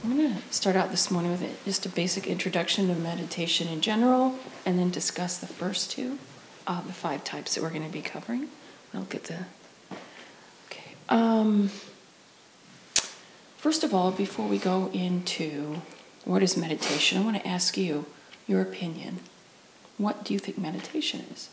I'm going to start out this morning with just a basic introduction to meditation in general, and then discuss the first two of the 5 types that we're going to be covering. I'll get the... Okay. First of all, before we go into what is meditation, I want to ask you your opinion. What do you think meditation is?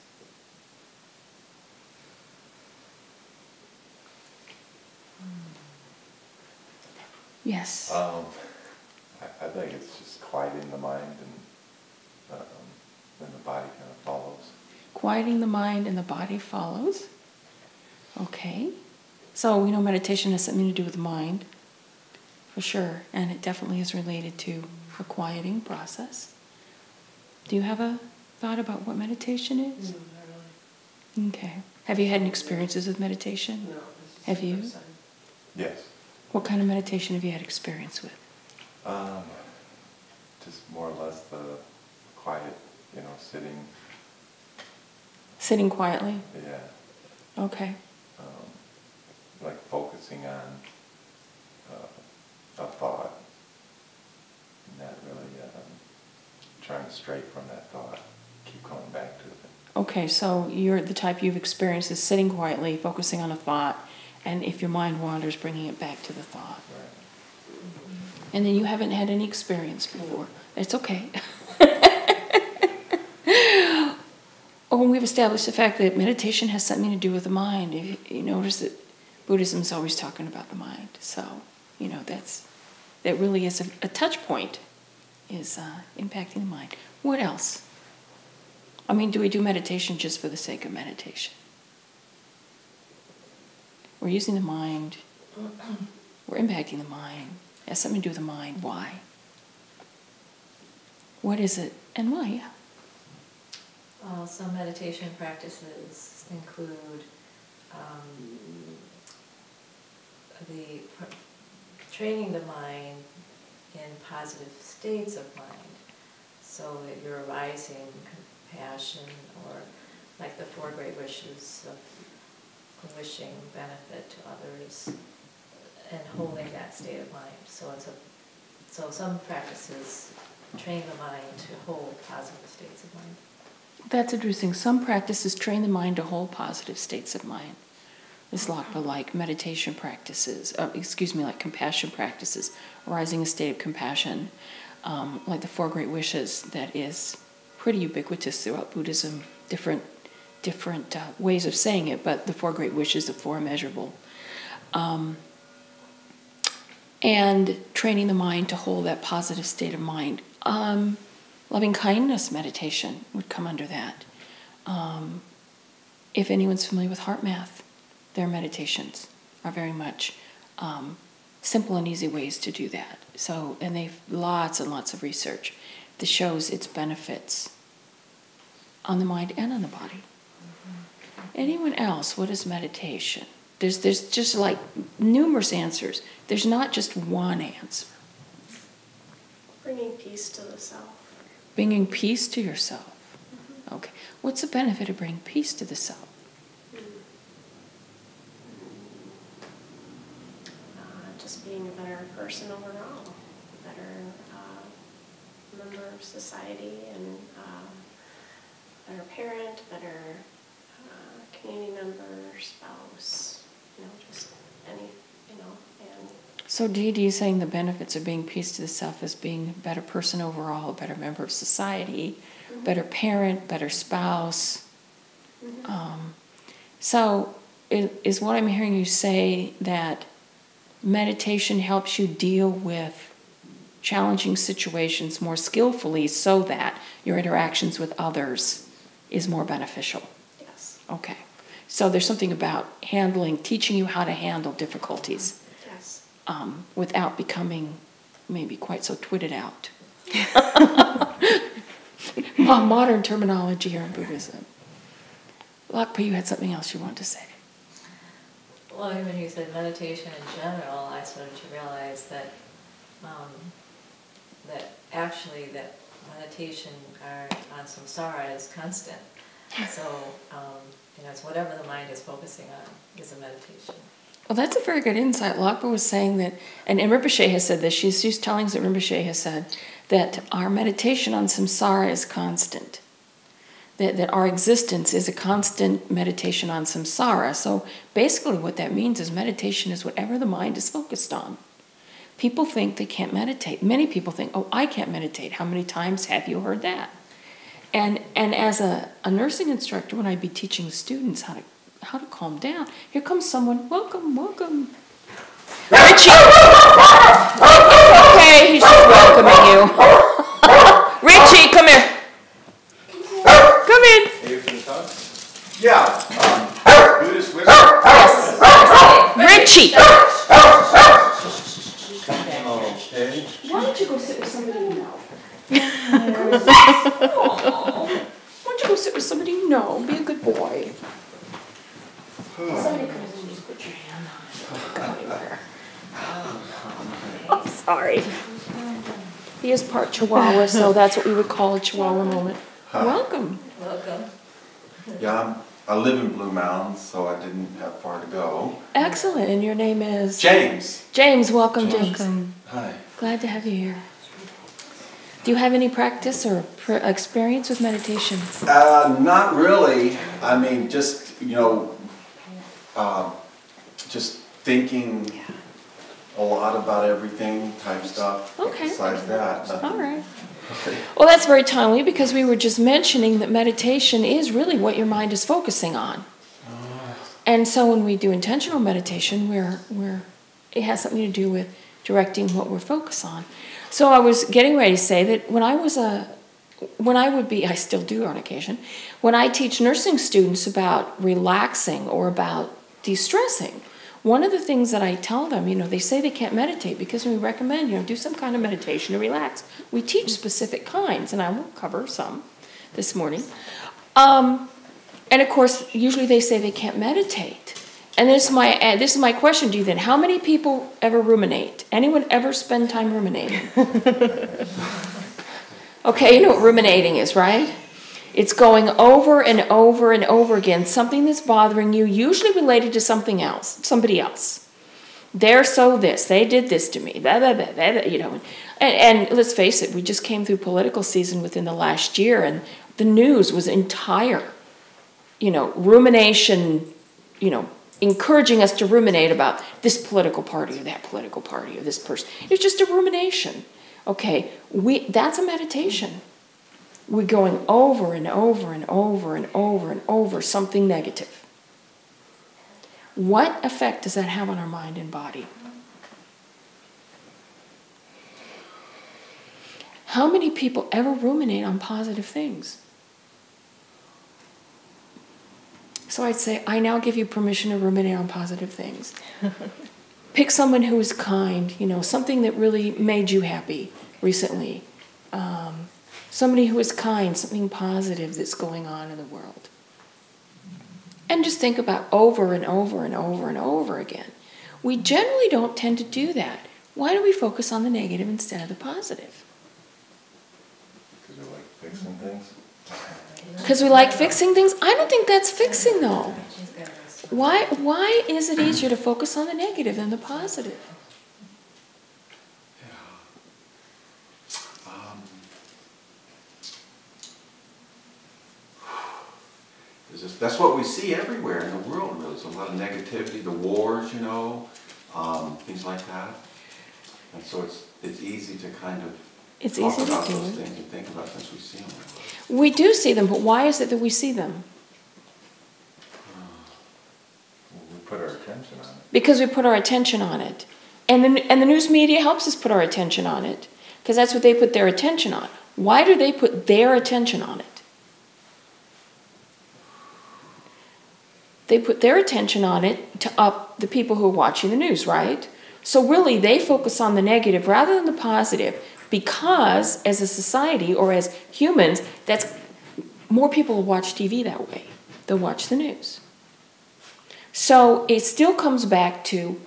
Yes. I think it's just quieting the mind, and then the body kind of follows. Quieting the mind and the body follows. Okay. So we know meditation has something to do with the mind, for sure, and it definitely is related to a quieting process. Do you have a thought about what meditation is? No, not really. Okay. Have you had any experiences with meditation? No. Have you? Yes. What kind of meditation have you had experience with? Just more or less the quiet, sitting. Sitting quietly? Yeah. Okay. Like focusing on a thought, and not really trying to stray from that thought, keep coming back to it. Okay, so you're the type you've experienced is sitting quietly, focusing on a thought, and if your mind wanders, bringing it back to the thought. Right. And then you haven't had any experience before. It's okay. Oh, and we've established the fact that meditation has something to do with the mind. If you notice that Buddhism is always talking about the mind. So, that really is a touch point, is impacting the mind. What else? I mean, do we do meditation just for the sake of meditation? We're using the mind. We're impacting the mind. It has something to do with the mind. Why? What is it and why? Yeah. Some meditation practices include training the mind in positive states of mind, so that you're arising compassion, or like the 4 great wishes of wishing benefit to others and holding that state of mind. So some practices train the mind to hold positive states of mind. That's interesting. Some practices train the mind to hold positive states of mind. It's like meditation practices, like compassion practices, arising a state of compassion, like the 4 great wishes, that is pretty ubiquitous throughout Buddhism, different ways of saying it, but the 4 great wishes, the 4 immeasurable. And training the mind to hold that positive state of mind. Loving kindness meditation would come under that. If anyone's familiar with heart math, their meditations are very much simple and easy ways to do that. So, and they've lots and lots of research that shows its benefits on the mind and on the body. Mm-hmm. Anyone else? What is meditation? There's just like numerous answers. There's not just one answer. Bringing peace to the self. Bringing peace to yourself. Mm-hmm. Okay. What's the benefit of bringing peace to the self? Just being a better person overall, a better member of society, and better parent, better community member, spouse, just any, and... So Dee is saying the benefits of being peace to the self is being a better person overall, a better member of society, mm-hmm. better parent, better spouse. Mm-hmm. So is what I'm hearing you say that meditation helps you deal with challenging situations more skillfully so that your interactions with others is more beneficial? Yes. Okay. So there's something about teaching you how to handle difficulties. Yes. Without becoming maybe quite so twitted out. Modern terminology here in Buddhism. Lakpa, you had something else you wanted to say. Well, when you said meditation in general, I started to realize that that meditation on samsara is constant. So it's whatever the mind is focusing on is a meditation. Well, that's a very good insight. Lakpa was saying that, and Rinpoche has said this, she's telling us that Rinpoche has said that our meditation on samsara is constant. That our existence is a constant meditation on samsara. So basically what that means is meditation is whatever the mind is focused on. People think they can't meditate. Many people think, oh, I can't meditate. How many times have you heard that? And as a nursing instructor, when I'd be teaching students how to calm down, here comes someone, welcome, welcome. Richie! Okay, he's just welcoming you. Richie, come here. Come in. Here for the talk? Yeah. Buddhist wisdom. Yes. Richie! Okay. Why don't you go sit with somebody you know? Why don't you go sit with somebody you know? Be a good boy. Somebody comes and just put your hand on it. Don't go anywhere. I'm sorry. He is part Chihuahua, so that's what we would call a Chihuahua moment. Welcome. Welcome. Yeah, I live in Blue Mountains, so I didn't have far to go. Excellent. And your name is? James. James, welcome, James. Hi. Glad to have you here. Do you have any practice or experience with meditation? Not really. I mean, just, just thinking a lot about everything type stuff. Okay. Besides that, nothing. All right. Okay. Well, that's very timely because we were just mentioning that meditation is really what your mind is focusing on. And so when we do intentional meditation, it has something to do with directing what we're focused on. So I was getting ready to say that I still do on occasion, when I teach nursing students about relaxing or about de-stressing, one of the things that I tell them, they say they can't meditate because we recommend, do some kind of meditation to relax. We teach specific kinds, and I will cover some this morning. And of course, usually they say they can't meditate. And this is my question to you then. How many people ever ruminate? Anyone ever spend time ruminating? Okay, you know what ruminating is, right? It's going over and over and over again, something that's bothering you, usually related to something else, somebody else. They're so this, they did this to me, blah, blah, blah, blah, blah, And let's face it, we just came through political season within the last year, and the news was entire, rumination, encouraging us to ruminate about this political party or that political party or this person. It's just a rumination. Okay, that's a meditation. We're going over and over and over and over and over something negative. What effect does that have on our mind and body? How many people ever ruminate on positive things? So I'd say, I now give you permission to ruminate on positive things. Pick someone who is kind, something that really made you happy recently. Somebody who is kind, something positive that's going on in the world. And just think about over and over and over and over again. We generally don't tend to do that. Why do we focus on the negative instead of the positive? Because we like fixing things. Because we like fixing things? I don't think that's fixing, though. Why is it easier to focus on the negative than the positive? That's what we see everywhere in the world, really. There's a lot of negativity, the wars, things like that. And so it's easy to kind of talk about those things and think about since we see them. We do see them, but why is it that we see them? We put our attention on it. Because we put our attention on it. And the news media helps us put our attention on it. Because that's what they put their attention on. Why do they put their attention on it? They put their attention on it to up the people who are watching the news, right? So really, they focus on the negative rather than the positive because as a society or as humans, that's more people will watch TV that way. They'll watch the news. So it still comes back to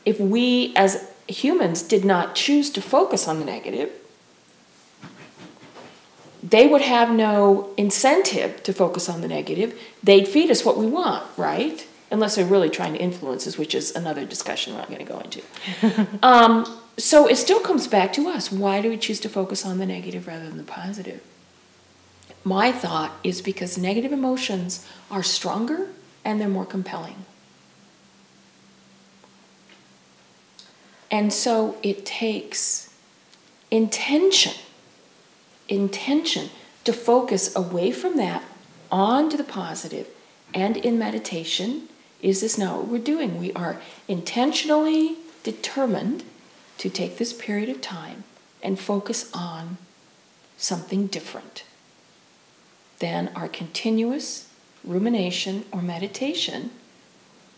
if we as humans did not choose to focus on the negative, they would have no incentive to focus on the negative. They'd feed us what we want, right? unless they're really trying to influence us, which is another discussion we're not going to go into. So it still comes back to us. Why do we choose to focus on the negative rather than the positive? My thought is because negative emotions are stronger and they're more compelling. And so it takes intention to focus away from that onto the positive. And in meditation, is this not what we're doing? We are intentionally determined to take this period of time and focus on something different than our continuous rumination or meditation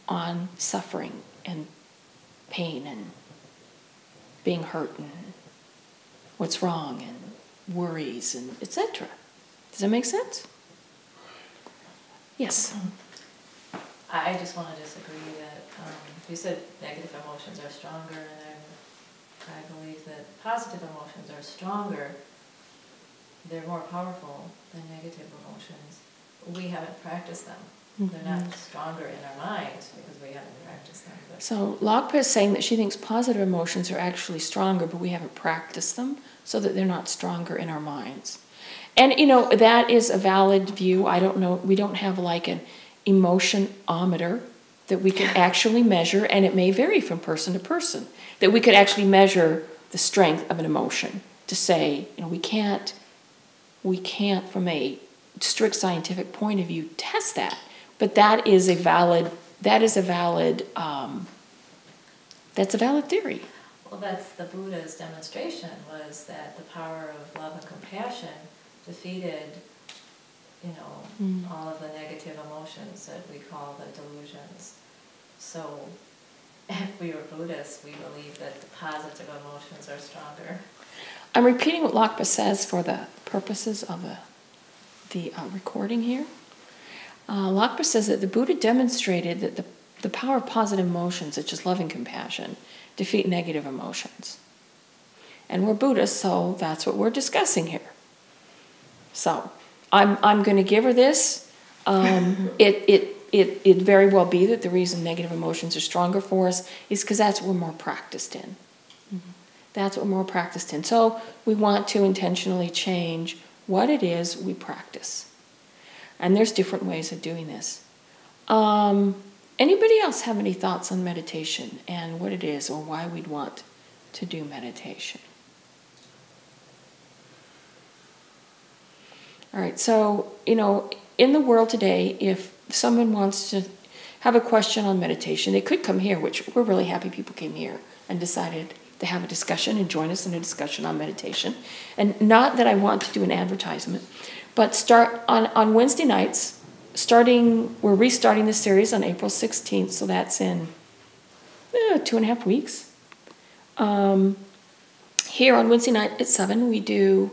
on suffering and pain and being hurt and what's wrong and worries and etc. Does that make sense? Yes. I just want to disagree that you said negative emotions are stronger, and I believe that positive emotions are stronger. They're more powerful than negative emotions. We haven't practiced them. They're not stronger in our minds because we haven't practiced them. But So Lakpa is saying that she thinks positive emotions are actually stronger, but we haven't practiced them so that they're not stronger in our minds. And, that is a valid view. I don't know. We don't have like an emotion-ometer that we can actually measure, and it may vary from person to person, that we could actually measure the strength of an emotion to say, we can't from a strict scientific point of view test that. But that's a valid theory. well, that's the Buddha's demonstration, was that the power of love and compassion defeated, all of the negative emotions that we call the delusions. So if we were Buddhists, we believe that the positive emotions are stronger. I'm repeating what Lakpa says for the purposes of the recording here. Lakpa says that the Buddha demonstrated that the power of positive emotions, such as love and compassion, defeat negative emotions. And we're Buddhists, so that's what we're discussing here. So I'm going to give her this. It very well be that the reason negative emotions are stronger for us is because that's what we're more practiced in. That's what we're more practiced in. So we want to intentionally change what it is we practice. And there's different ways of doing this. Anybody else have any thoughts on meditation and what it is or why we'd want to do meditation? All right, so, in the world today, if someone wants to have a question on meditation, they could come here, which we're really happy people came here and decided to have a discussion and join us in a discussion on meditation. And not that I want to do an advertisement, but start on Wednesday nights, we're restarting the series on April 16th, so that's in 2.5 weeks. Here on Wednesday night at 7, we do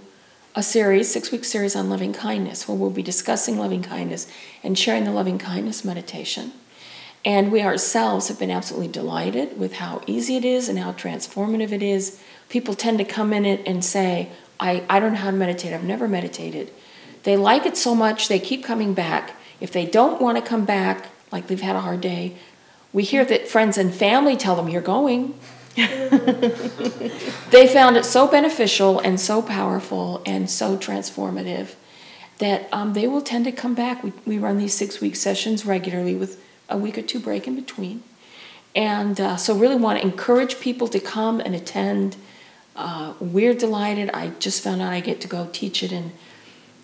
a series, 6-week series on loving kindness, where we'll be discussing loving kindness and sharing the loving kindness meditation. And we ourselves have been absolutely delighted with how easy it is and how transformative it is. People tend to come in it and say, I don't know how to meditate, I've never meditated. They like it so much, they keep coming back. If they don't want to come back, like they've had a hard day, we hear that friends and family tell them, you're going. They found it so beneficial and so powerful and so transformative that they will tend to come back. We run these 6-week sessions regularly with a week or 2 break in between. And so really want to encourage people to come and attend. We're delighted. I just found out I get to go teach it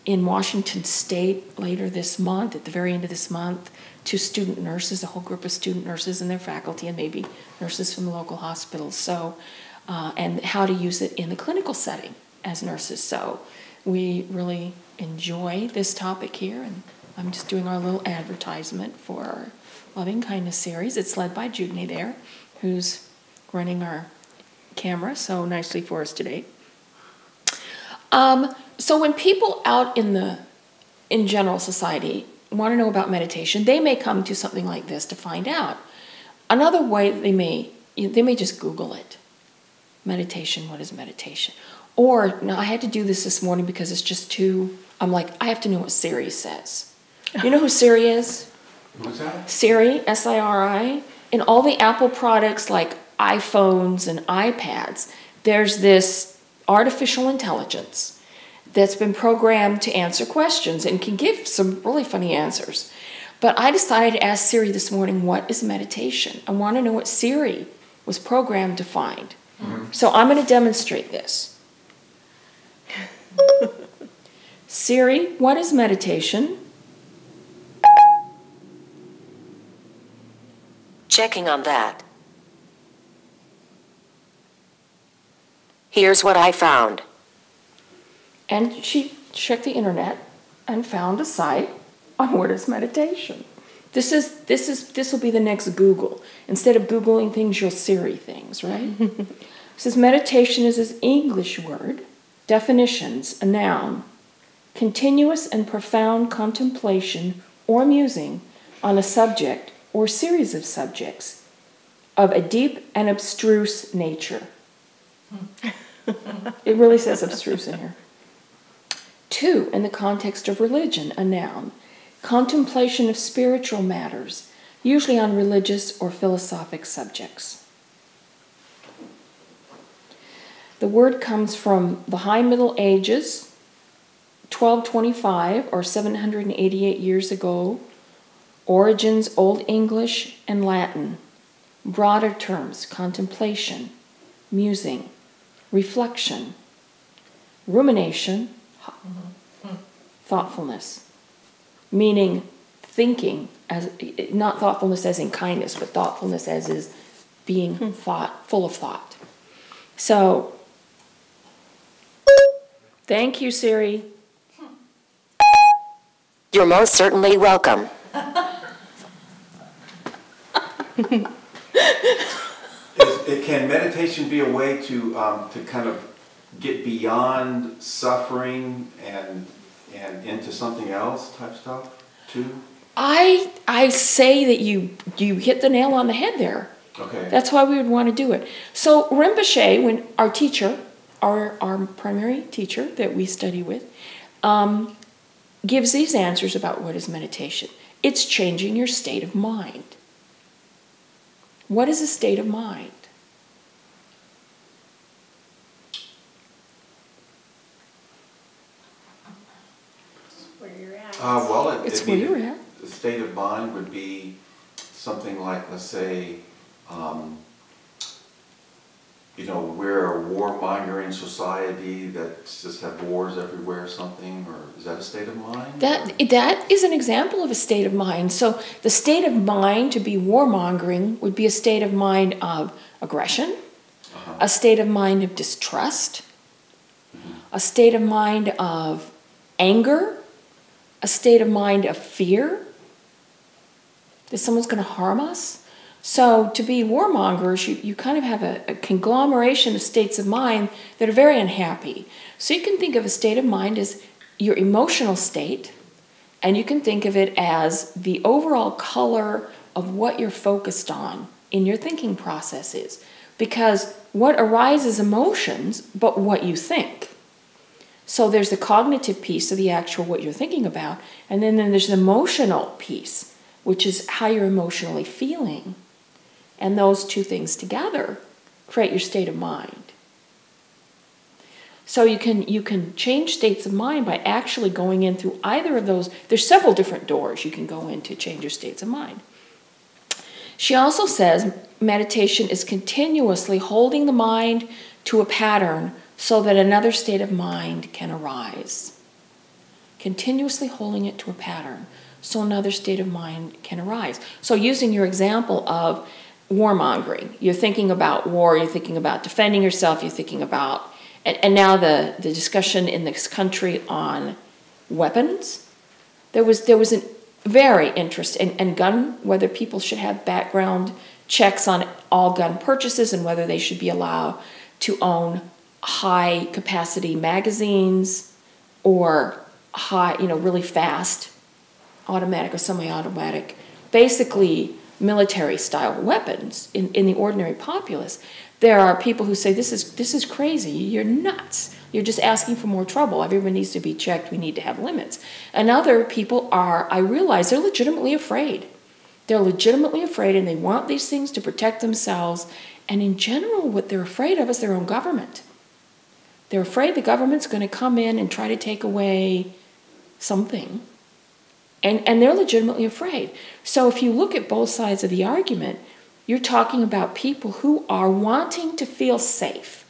in Washington State later this month, at the very end of this month, to student nurses, a whole group of student nurses and their faculty, and maybe nurses from the local hospitals. So, and how to use it in the clinical setting as nurses. So we really enjoy this topic here, and I'm just doing our little advertisement for our Loving Kindness series. It's led by Judney there, who's running our camera so nicely for us today. So when people out in general society want to know about meditation, they may come to something like this to find out. Another way they may just Google it. Meditation, what is meditation? Or, now I had to do this morning because it's just too, I'm like, I have to know what Siri says. You know who Siri is? What's that? Siri, S-I-R-I. In all the Apple products like iPhones and iPads, there's this artificial intelligence that's been programmed to answer questions and can give some really funny answers. But I decided to ask Siri this morning, what is meditation? I want to know what Siri was programmed to find. Mm-hmm. So I'm going to demonstrate this. Siri, what is meditation? Checking on that. Here's what I found. And she checked the internet and found a site on what is meditation. This will be the next Google. Instead of Googling things, you'll Siri things, right? It says meditation is an English word. Definitions: a noun, continuous and profound contemplation or musing on a subject or series of subjects of a deep and abstruse nature. It really says abstruse in here. 2, in the context of religion, a noun, contemplation of spiritual matters, usually on religious or philosophic subjects. The word comes from the High Middle Ages, 1225 or 788 years ago, origins Old English and Latin, broader terms, contemplation, musing, reflection, rumination, thoughtfulness, meaning thinking, as not thoughtfulness as in kindness, but thoughtfulness as is being thought, full of thought. So, thank you, Siri. You're most certainly welcome. Can meditation be a way to kind of get beyond suffering and into something else type stuff too? I say that you hit the nail on the head there. Okay. That's why we would want to do it. So Rinpoche, when our teacher, our primary teacher that we study with, gives these answers about what is meditation. It's changing your state of mind. What is a state of mind? Where you're at. It's where you're at. The state of mind would be something like, let's say, we're a warmongering society that just have wars everywhere or something, or is that a state of mind? That is an example of a state of mind. So the state of mind to be warmongering would be a state of mind of aggression, a state of mind of distrust, a state of mind of anger, a state of mind of fear that someone's going to harm us. So to be warmongers, you kind of have a conglomeration of states of mind that are very unhappy. So you can think of a state of mind as your emotional state, and you can think of it as the overall color of what you're focused on in your thinking processes. Because what arises emotions, but what you think. So there's the cognitive piece of the actual what you're thinking about, and then there's the emotional piece, which is how you're emotionally feeling. And those two things together create your state of mind. So you can change states of mind by actually going in through either of those. There's several different doors you can go in to change your states of mind. She also says meditation is continuously holding the mind to a pattern so that another state of mind can arise. Continuously holding it to a pattern so another state of mind can arise. So using your example of warmongering, you're thinking about war, you're thinking about defending yourself, you're thinking about, and now the discussion in this country on weapons, there was a very interest in gun, whether people should have background checks on all gun purchases and whether they should be allowed to own high capacity magazines or high, really fast automatic or semi-automatic, basically military style weapons in the ordinary populace. There are people who say this is crazy, you're nuts, you're just asking for more trouble, everyone needs to be checked, we need to have limits. And other people I realize they're legitimately afraid. They're legitimately afraid, and they want these things to protect themselves. And in general, what they're afraid of is their own government. They're afraid the government's going to come in and try to take away something. And they're legitimately afraid. So if you look at both sides of the argument, you're talking about people who are wanting to feel safe.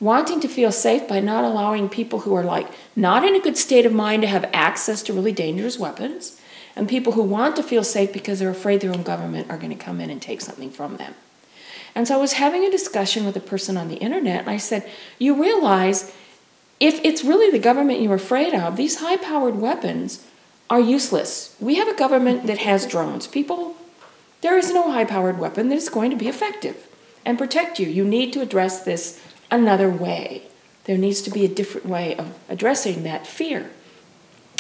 Wanting to feel safe by not allowing people who are like not in a good state of mind to have access to really dangerous weapons, and people who want to feel safe because they're afraid their own government are going to come in and take something from them. And so I was having a discussion with a person on the internet, and I said, you realize if it's really the government you're afraid of, these high-powered weapons are useless. We have a government that has drones. People, there is no high-powered weapon that is going to be effective and protect you. You need to address this another way. There needs to be a different way of addressing that fear.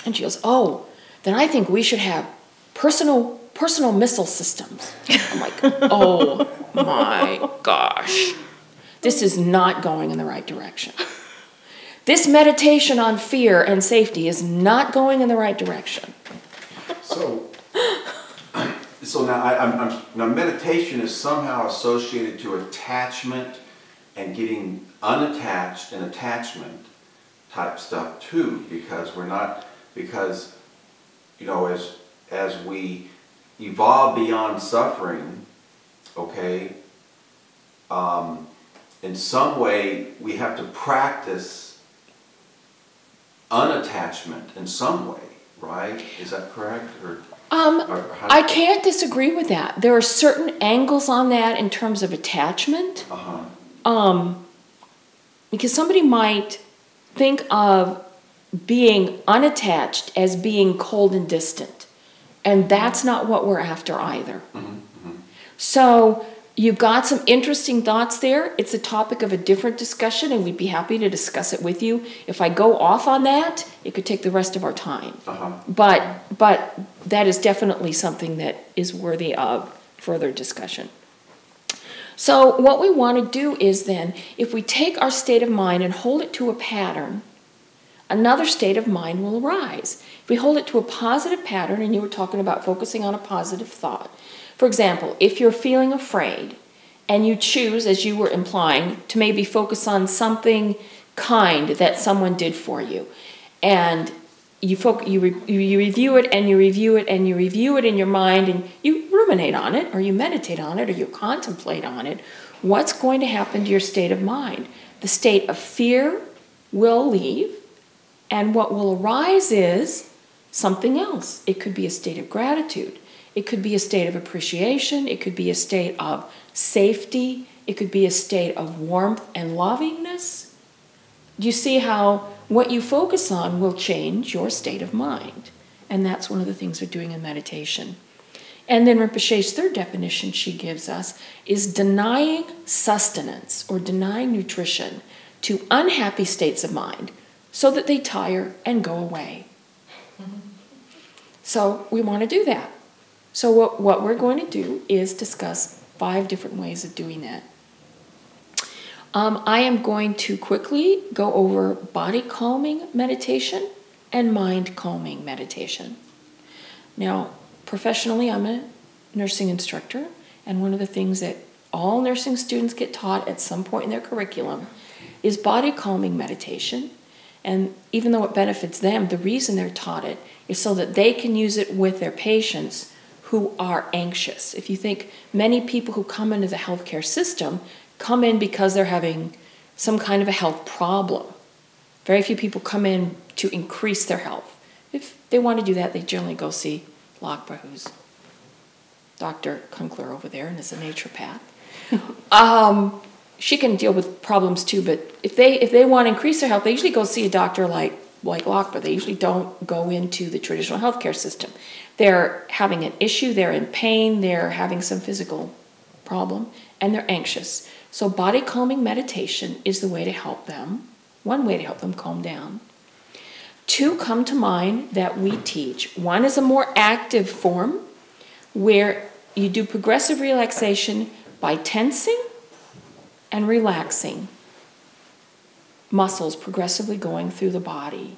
And she goes, oh, then I think we should have personal missile systems. I'm like, oh my gosh. This is not going in the right direction. This meditation on fear and safety is not going in the right direction. So now meditation is somehow associated to attachment and getting unattached and attachment type stuff too, because as we evolve beyond suffering, okay, in some way we have to practice unattachment in some way, right? Is that correct? I can't disagree with that. There are certain angles on that in terms of attachment. Because somebody might think of being unattached as being cold and distant. And that's not what we're after either. So you've got some interesting thoughts there. It's a topic of a different discussion, and we'd be happy to discuss it with you. If I go off on that, it could take the rest of our time. But that is definitely something that is worthy of further discussion. So what we want to do is then, if we take our state of mind and hold it to a pattern, another state of mind will arise. If we hold it to a positive pattern, and you were talking about focusing on a positive thought. For example, if you're feeling afraid and you choose, as you were implying, to maybe focus on something kind that someone did for you, and you review it and you review it and you review it in your mind, and you ruminate on it, or you meditate on it, or you contemplate on it, what's going to happen to your state of mind? The state of fear will leave, and what will arise is something else. It could be a state of gratitude. It could be a state of appreciation. It could be a state of safety. It could be a state of warmth and lovingness. Do you see how what you focus on will change your state of mind? And that's one of the things we're doing in meditation. And then Rinpoche's third definition she gives us is denying sustenance or denying nutrition to unhappy states of mind so that they tire and go away. So we want to do that. So what we're going to do is discuss 5 different ways of doing that. I am going to quickly go over body calming meditation and mind calming meditation. Now, professionally, I'm a nursing instructor, and one of the things that all nursing students get taught at some point in their curriculum is body calming meditation. And even though it benefits them, the reason they're taught it is so that they can use it with their patients who are anxious. If you think many people who come into the healthcare system come in because they're having some kind of a health problem. Very few people come in to increase their health. If they want to do that, they generally go see Lakpa, who's Dr. Kunkler over there, and is a naturopath. She can deal with problems too, but if they want to increase their health, they usually go see a doctor like Lakpa. They usually don't go into the traditional healthcare system. They're having an issue, they're in pain, they're having some physical problem, and they're anxious. So body calming meditation is the way to help them, one way to help them calm down. 2 come to mind that we teach. One is a more active form where you do progressive relaxation by tensing and relaxing muscles progressively going through the body.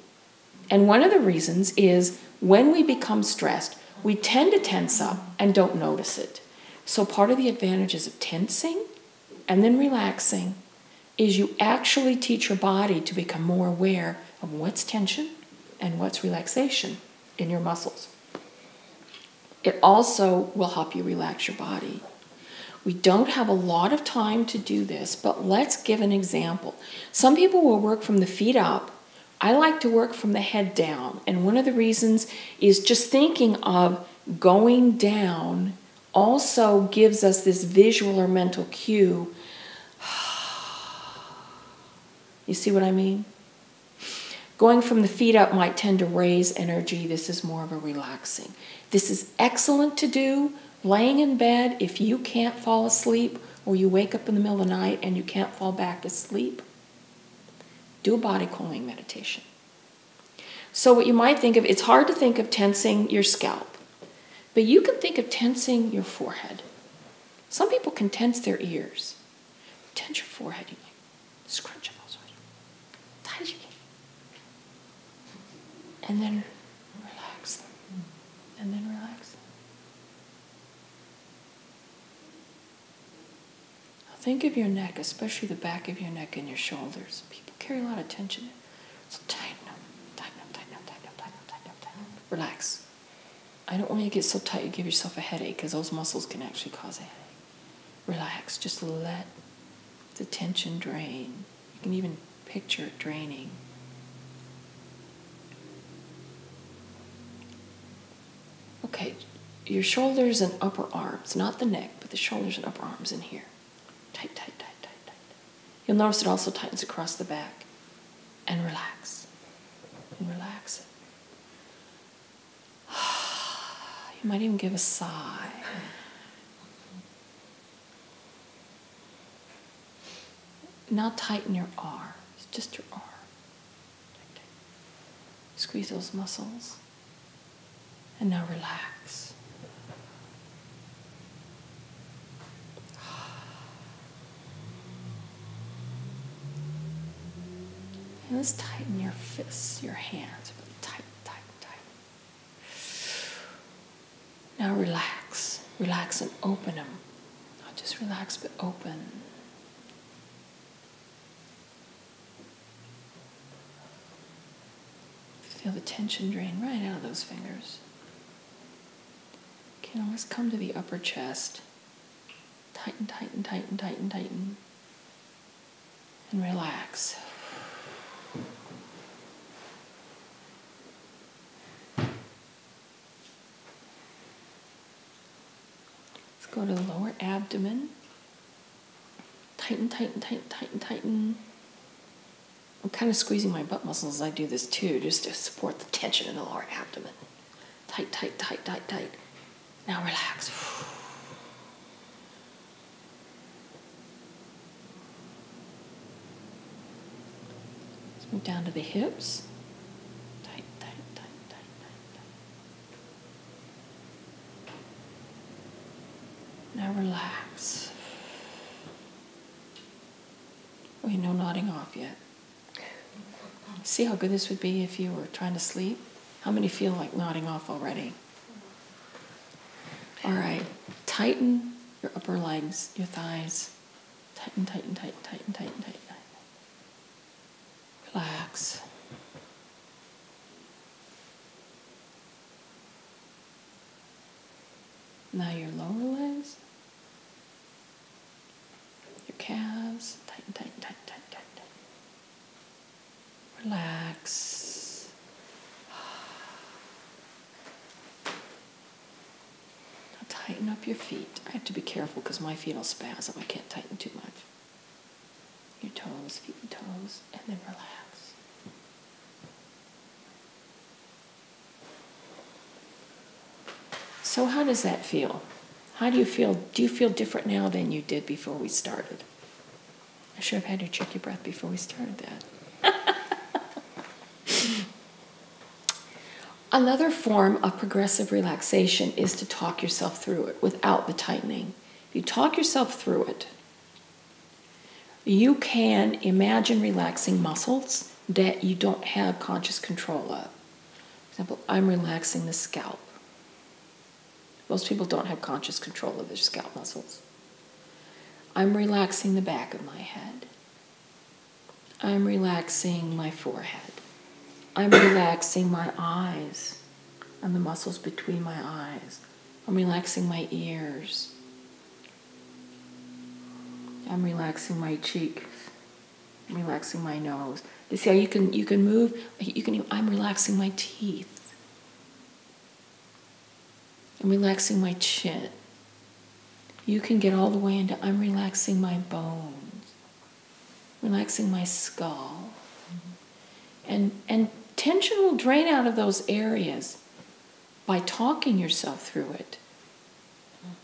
And one of the reasons is when we become stressed, We tend to tense up and don't notice it. So part of the advantages of tensing and then relaxing is you actually teach your body to become more aware of what's tension and what's relaxation in your muscles. It also will help you relax your body. We don't have a lot of time to do this, but let's give an example. Some people will work from the feet up. I like to work from the head down. And one of the reasons is just thinking of going down also gives us this visual or mental cue. You see what I mean? Going from the feet up might tend to raise energy. This is more of a relaxing. This is excellent to do laying in bed if you can't fall asleep or you wake up in the middle of the night and you can't fall back asleep. Do a body calming meditation. So what you might think of, it's hard to think of tensing your scalp, but you can think of tensing your forehead. Some people can tense their ears. Tense your forehead. You like scrunch them also. Tight as you can. And then relax them. And then relax them. Now think of your neck, especially the back of your neck and your shoulders. People carry a lot of tension. So tighten them, tighten them, tighten them, tighten them, tighten them, tighten them, tighten them. Relax. I don't want you to get so tight you give yourself a headache, because those muscles can actually cause a headache. Relax. Just let the tension drain. You can even picture it draining. Okay, your shoulders and upper arms, not the neck, but the shoulders and upper arms in here. Tight, tight, tight, tight, tight. You'll notice it also tightens across the back. And relax. And relax it. You might even give a sigh. Now tighten your arms, just your arm. Tight, tight. Squeeze those muscles. And now relax. And let's tighten your fists, your hands. Tight, tight, tight. Now relax. Relax and open them. Not just relax, but open. Feel the tension drain right out of those fingers. Okay, now let's come to the upper chest. Tighten, tighten, tighten, tighten, tighten. And relax. Let's go to the lower abdomen. Tighten, tighten, tighten, tighten, tighten. I'm kind of squeezing my butt muscles as I do this too, just to support the tension in the lower abdomen. Tight, tight, tight, tight, tight. Now relax. Let's move down to the hips. Tight, tight, tight, tight, tight, tight. Now relax. Oh, no nodding off yet. See how good this would be if you were trying to sleep? How many feel like nodding off already? All right, tighten your upper legs, your thighs. Tighten, tighten, tighten, tighten, tighten, tighten, tighten. Relax. Now your lower legs, your calves. Tighten, tighten, tighten, tighten, tighten, tighten. Relax. Now tighten up your feet. I have to be careful because my feet will spasm. I can't tighten too much. Your toes, feet and toes, and then relax. So how does that feel? How do you feel? Do you feel different now than you did before we started? I should have had you check your breath before we started that. Another form of progressive relaxation is to talk yourself through it without the tightening. If you talk yourself through it, you can imagine relaxing muscles that you don't have conscious control of. For example, I'm relaxing the scalp. Most people don't have conscious control of their scalp muscles. I'm relaxing the back of my head. I'm relaxing my forehead. I'm relaxing my eyes and the muscles between my eyes. I'm relaxing my ears. I'm relaxing my cheeks. I'm relaxing my nose. You see how you can move? I'm relaxing my teeth. I'm relaxing my chin. You can get all the way into I'm relaxing my bones, relaxing my skull. And tension will drain out of those areas by talking yourself through it.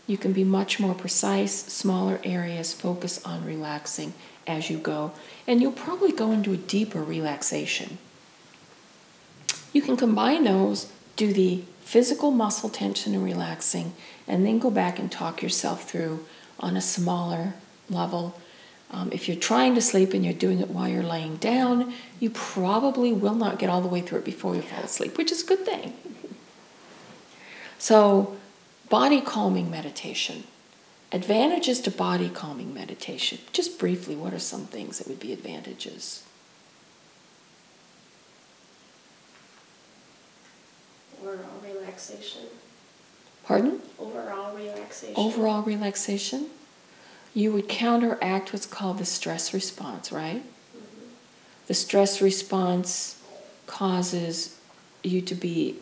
You can be much more precise, smaller areas, focus on relaxing as you go. And you'll probably go into a deeper relaxation. You can combine those, do the physical muscle tension and relaxing, and then go back and talk yourself through on a smaller level. If you're trying to sleep and you're doing it while you're laying down, you probably will not get all the way through it before you fall asleep, which is a good thing. So, body calming meditation. Advantages to body calming meditation. Just briefly, what are some things that would be advantages? Overall relaxation. Pardon? Overall relaxation. Overall relaxation. You would counteract what's called the stress response, right? Mm-hmm. The stress response causes you to be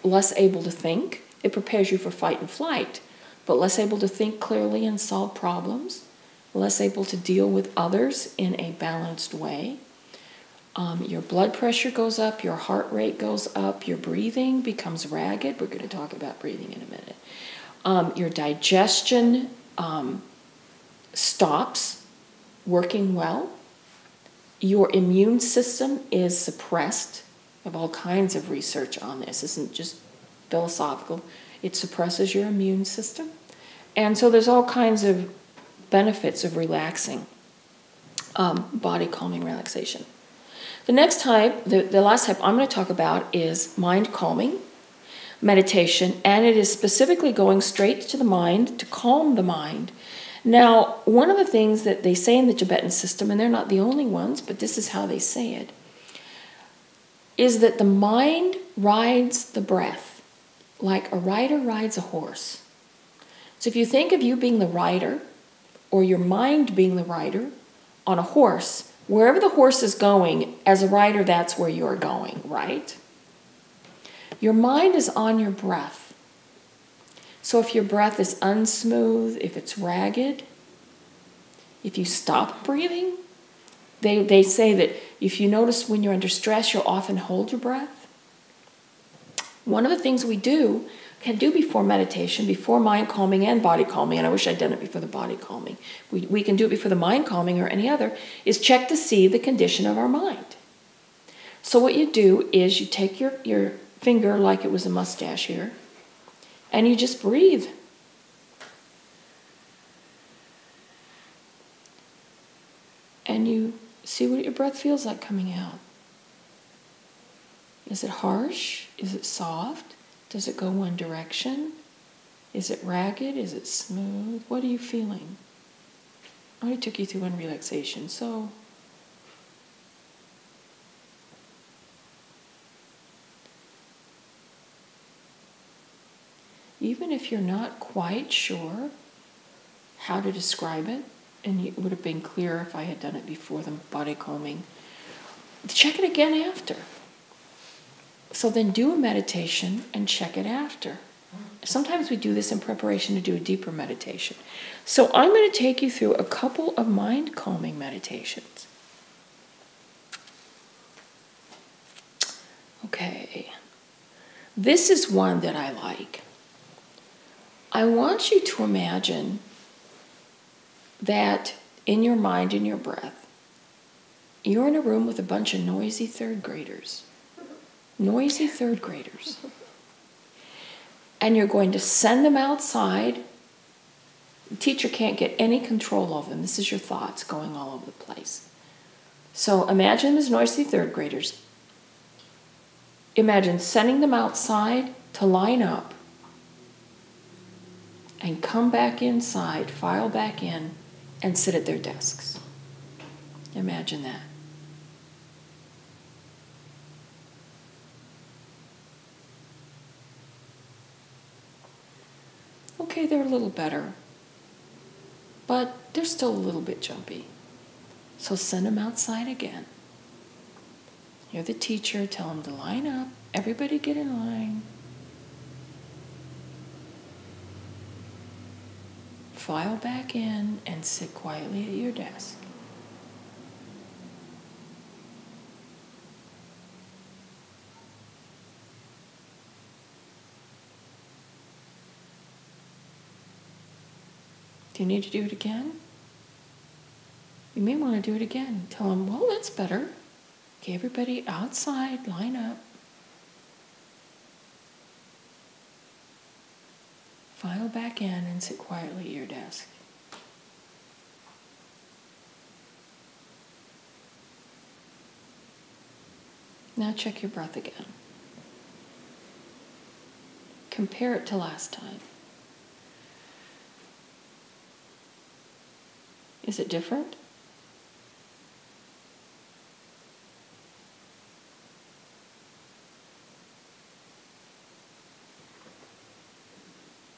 less able to think. It prepares you for fight and flight, but less able to think clearly and solve problems, less able to deal with others in a balanced way. Your blood pressure goes up, your heart rate goes up, your breathing becomes ragged. We're going to talk about breathing in a minute. Your digestion stops working well. Your immune system is suppressed. I have all kinds of research on this. This isn't just philosophical. It suppresses your immune system. And so there's all kinds of benefits of relaxing, body calming relaxation. The next type, the last type I'm going to talk about is mind calming meditation, and it is specifically going straight to the mind to calm the mind. Now, one of the things that they say in the Tibetan system, and they're not the only ones, but this is how they say it, is that the mind rides the breath like a rider rides a horse. So if you think of you being the rider, or your mind being the rider on a horse, wherever the horse is going, as a rider, that's where you're going, right? Your mind is on your breath. So if your breath is unsmooth, if it's ragged, if you stop breathing, they say that if you notice when you're under stress, you'll often hold your breath. One of the things we can do before meditation, before mind calming and body calming, and I wish I'd done it before the body calming, we can do it before the mind calming or any other, is check to see the condition of our mind. So what you do is you take your finger like it was a mustache here, and you just breathe. And you see what your breath feels like coming out. Is it harsh? Is it soft? Does it go one direction? Is it ragged? Is it smooth? What are you feeling? I already took you through one relaxation, so even if you're not quite sure how to describe it, and it would have been clearer if I had done it before the body calming, check it again after. So then do a meditation and check it after. Sometimes we do this in preparation to do a deeper meditation. So I'm going to take you through a couple of mind calming meditations. Okay. This is one that I like. I want you to imagine that in your mind, in your breath, you're in a room with a bunch of noisy third graders. Noisy third graders. And you're going to send them outside. The teacher can't get any control of them. This is your thoughts going all over the place. So imagine them as noisy third graders. Imagine sending them outside to line up and come back inside, file back in, and sit at their desks. Imagine that. Okay, they're a little better, but they're still a little bit jumpy. So send them outside again. You're the teacher, tell them to line up. Everybody get in line. File back in and sit quietly at your desk. Do you need to do it again? You may want to do it again. Tell them, well, that's better. Okay, everybody outside, line up. File back in and sit quietly at your desk. Now check your breath again. Compare it to last time. Is it different?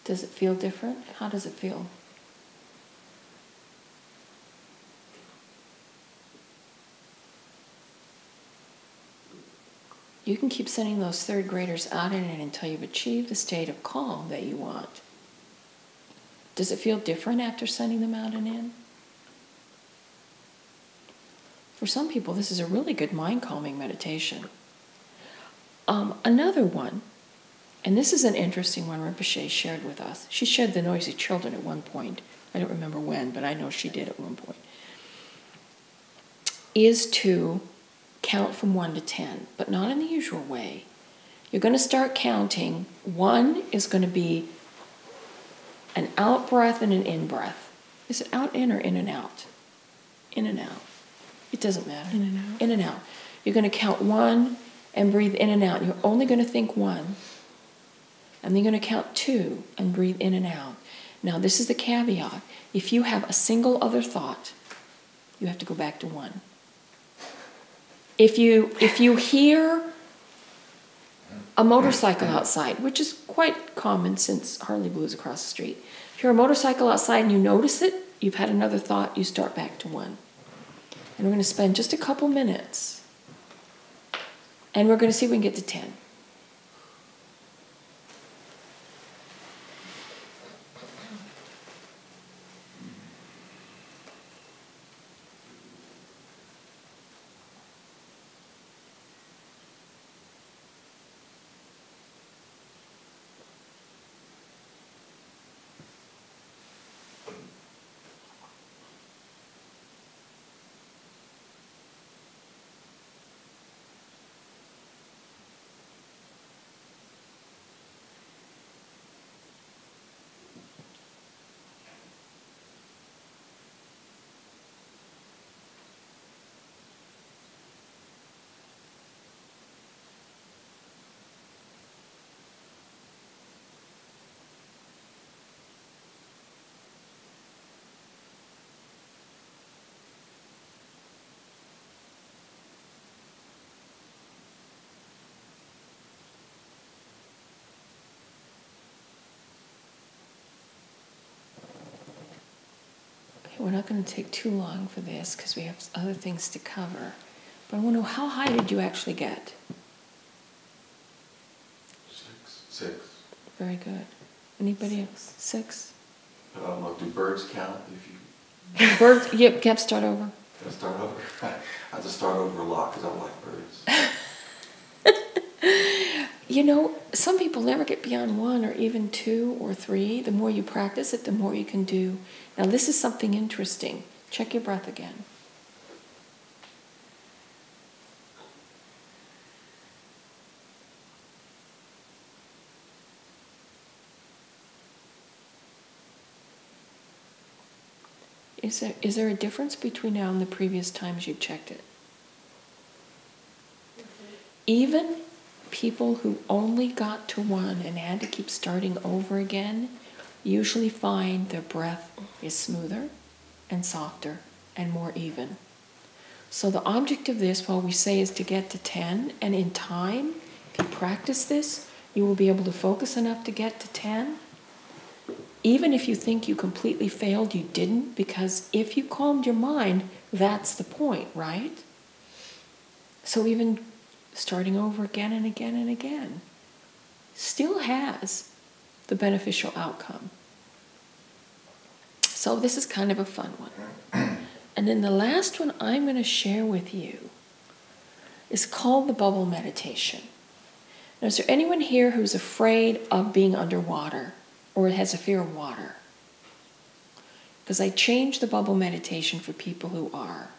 Does it feel different? How does it feel? You can keep sending those third graders out in it until you've achieved the state of calm that you want. Does it feel different after sending them out and in? For some people, this is a really good mind-calming meditation. Another one, and this is an interesting one Rinpoche shared with us. She shared the noisy children at one point. I don't remember when, but I know she did at one point. Is to count from 1 to 10, but not in the usual way. You're going to start counting. 1 is going to be an out breath and an in breath. Is it out, in, or in and out? In and out. It doesn't matter. In and out. In and out. You're going to count 1 and breathe in and out. You're only going to think 1. And then you're going to count 2 and breathe in and out. Now, this is the caveat. If you have a single other thought, you have to go back to 1. If you hear a motorcycle outside, which is quite common since Harley Blue is across the street. If you're a motorcycle outside and you notice it, you've had another thought, you start back to 1. And we're going to spend just a couple minutes. And we're going to see if we can get to 10. We're not going to take too long for this because we have other things to cover. But I want to know, how high did you actually get? 6. Very good. Anybody else? 6? But I don't know, do birds count if you... Birds, yep, Cap, start over. Can I start over? I have to start over a lot because I don't like birds. You know, some people never get beyond 1 or even 2 or 3. The more you practice it, the more you can do. Now, this is something interesting. Check your breath again. Is there a difference between now and the previous times you've checked it? Even people who only got to 1 and had to keep starting over again usually find their breath is smoother and softer and more even. So the object of this, while we say, is to get to 10, and in time, if you practice this, you will be able to focus enough to get to 10. Even if you think you completely failed, you didn't, because if you calmed your mind, that's the point, right? So even starting over again and again and again still has the beneficial outcome. So this is kind of a fun one. And then the last one I'm going to share with you is called the bubble meditation. Now, is there anyone here who's afraid of being underwater or has a fear of water? Because I changed the bubble meditation for people who are.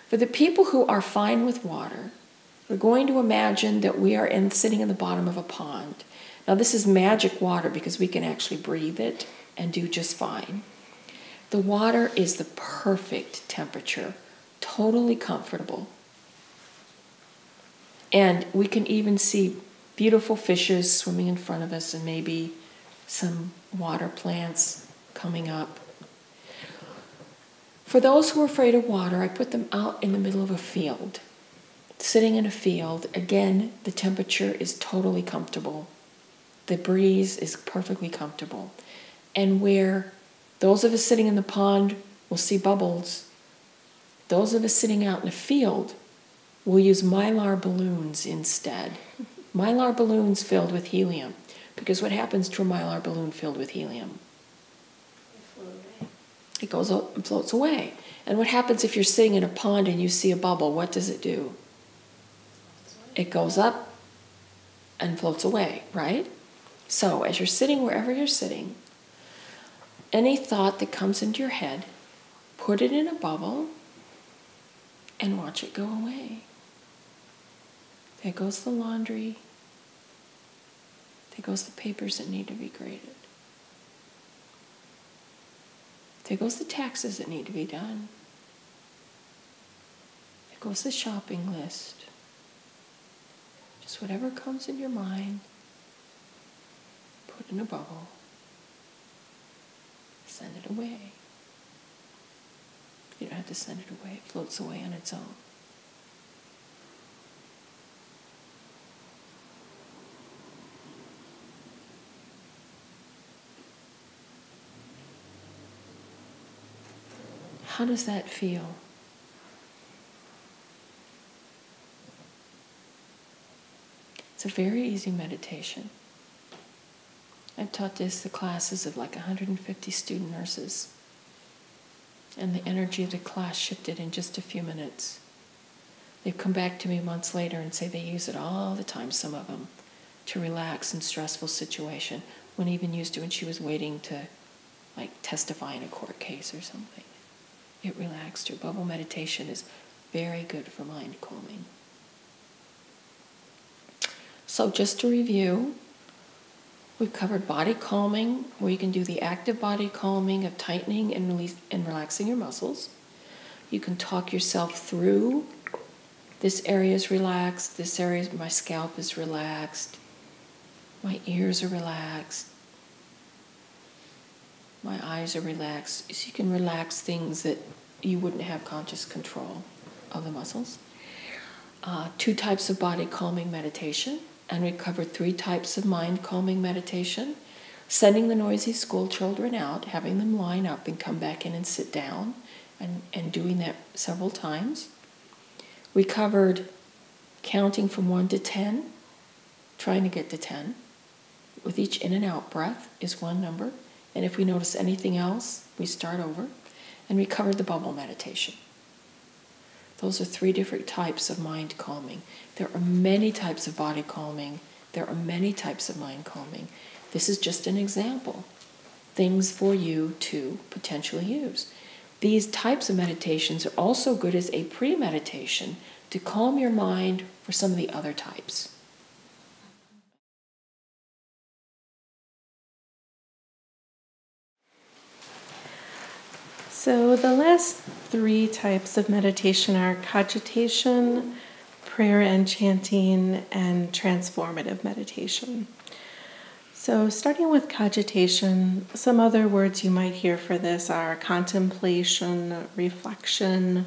For the people who are fine with water, we're going to imagine that we are sitting in the bottom of a pond. Now, this is magic water because we can actually breathe it and do just fine. The water is the perfect temperature, totally comfortable. And we can even see beautiful fishes swimming in front of us and maybe some water plants coming up. For those who are afraid of water, I put them out in the middle of a field. Sitting in a field, again, the temperature is totally comfortable. The breeze is perfectly comfortable. And where those of us sitting in the pond will see bubbles, those of us sitting out in the field will use mylar balloons instead. Mylar balloons filled with helium. Because what happens to a mylar balloon filled with helium? It goes up and floats away. And what happens if you're sitting in a pond and you see a bubble? What does it do? It goes up and floats away, right? So as you're sitting wherever you're sitting, any thought that comes into your head, put it in a bubble and watch it go away. There goes the laundry. There goes the papers that need to be graded. There goes the taxes that need to be done. There goes the shopping list. Just whatever comes in your mind, put in a bubble. Send it away. You don't have to send it away. It floats away on its own. How does that feel? It's a very easy meditation. I've taught this to classes of like 150 student nurses. And the energy of the class shifted in just a few minutes. They've come back to me months later and say they use it all the time, some of them, to relax in stressful situation. One even used it when she was waiting to like testify in a court case or something. It relaxed her. Bubble meditation is very good for mind calming. So just to review, we've covered body calming, where you can do the active body calming of tightening and release and relaxing your muscles. You can talk yourself through, this area is relaxed, this area, my scalp is relaxed, my ears are relaxed, my eyes are relaxed. So you can relax things that you wouldn't have conscious control of the muscles. 2 types of body calming meditation. And we covered 3 types of mind calming meditation. Sending the noisy school children out, having them line up and come back in and sit down, and doing that several times. We covered counting from 1 to 10, trying to get to 10. With each in and out breath is 1 number. And if we notice anything else, we start over. And we covered the bubble meditation. Those are 3 different types of mind calming. There are many types of body calming. There are many types of mind calming. This is just an example. Things for you to potentially use. These types of meditations are also good as a pre-meditation to calm your mind for some of the other types. So the last 3 types of meditation are cogitation, prayer and chanting, and transformative meditation. So, starting with cogitation, some other words you might hear for this are contemplation, reflection,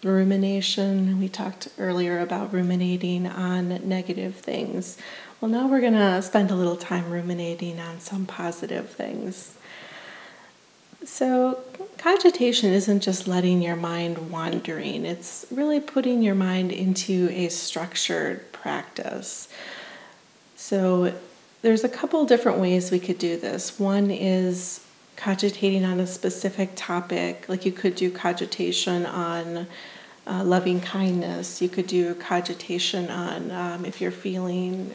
rumination. We talked earlier about ruminating on negative things. Well, now we're going to spend a little time ruminating on some positive things. So, cogitation isn't just letting your mind wandering, it's really putting your mind into a structured practice. So, there's a couple different ways we could do this. One is cogitating on a specific topic, like you could do cogitation on loving kindness. You could do cogitation on if you're feeling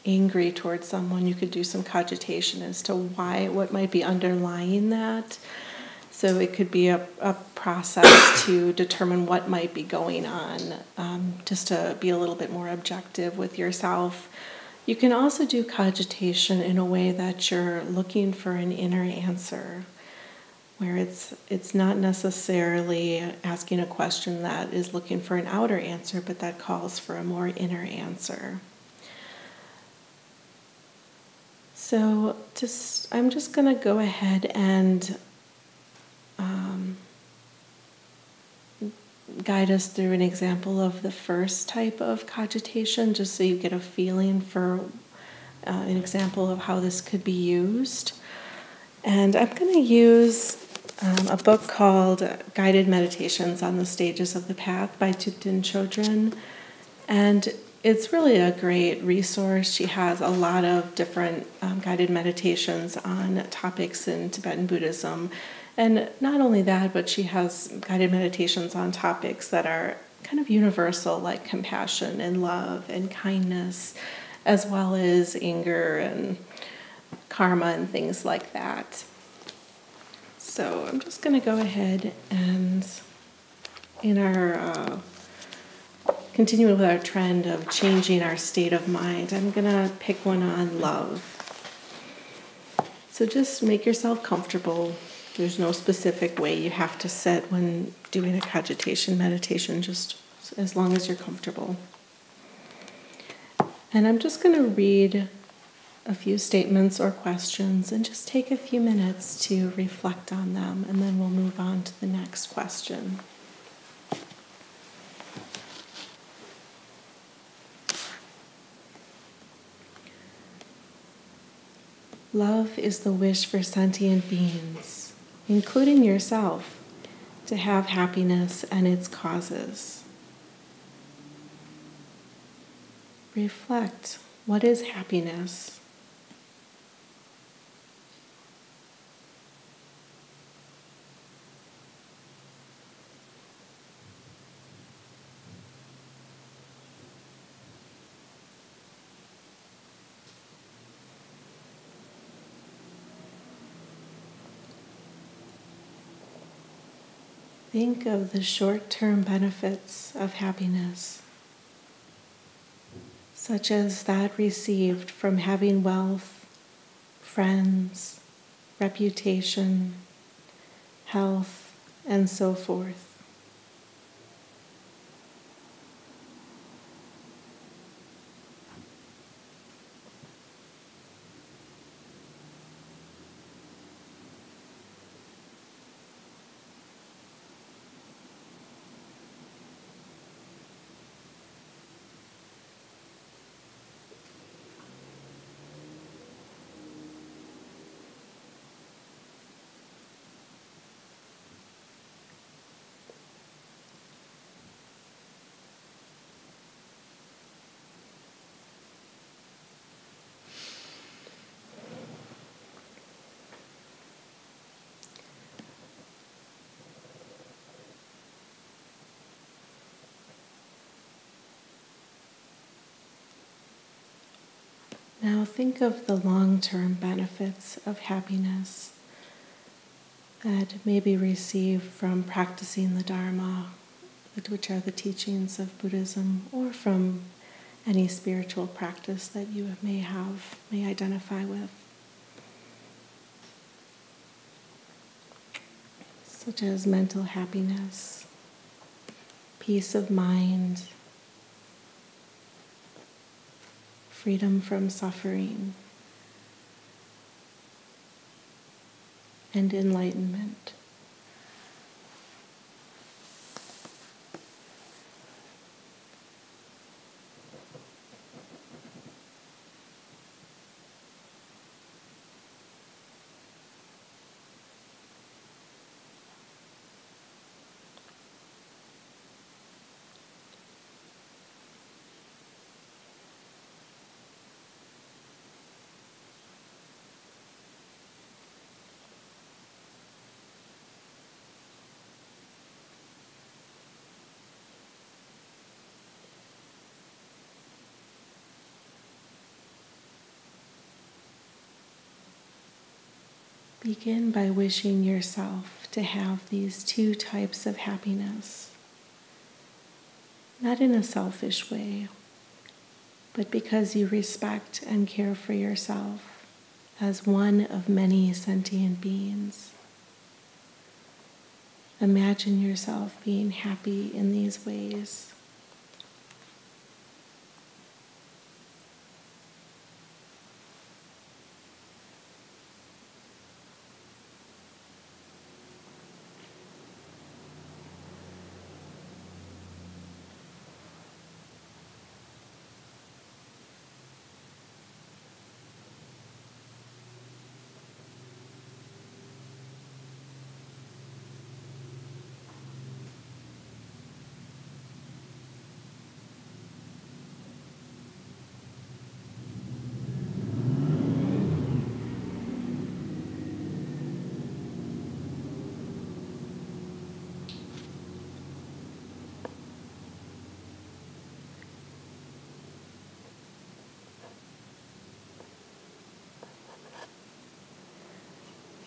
angry towards someone, you could do some cogitation as to what might be underlying that. So it could be a process to determine what might be going on, just to be a little bit more objective with yourself. You can also do cogitation in a way that you're looking for an inner answer, where it's not necessarily asking a question that is looking for an outer answer, but that calls for a more inner answer. So I'm just going to go ahead and guide us through an example of the first type of cogitation, just so you get a feeling for an example of how this could be used. And I'm going to use a book called Guided Meditations on the Stages of the Path by Thekchen Chodron. And it's really a great resource. She has a lot of different guided meditations on topics in Tibetan Buddhism. And not only that, but she has guided meditations on topics that are kind of universal, like compassion and love and kindness, as well as anger and karma and things like that. So I'm just going to go ahead and, in our continuing with our trend of changing our state of mind, I'm going to pick one on love. So just make yourself comfortable. There's no specific way you have to sit when doing a cogitation meditation, just as long as you're comfortable. And I'm just going to read a few statements or questions and just take a few minutes to reflect on them, and then we'll move on to the next question. Love is the wish for sentient beings, including yourself, to have happiness and its causes. Reflect. What is happiness? Think of the short-term benefits of happiness, such as that received from having wealth, friends, reputation, health, and so forth. Now think of the long-term benefits of happiness that may be received from practicing the Dharma, which are the teachings of Buddhism, or from any spiritual practice that you may identify with, such as mental happiness, peace of mind, freedom from suffering, and enlightenment. Begin by wishing yourself to have these two types of happiness, not in a selfish way, but because you respect and care for yourself as one of many sentient beings. Imagine yourself being happy in these ways.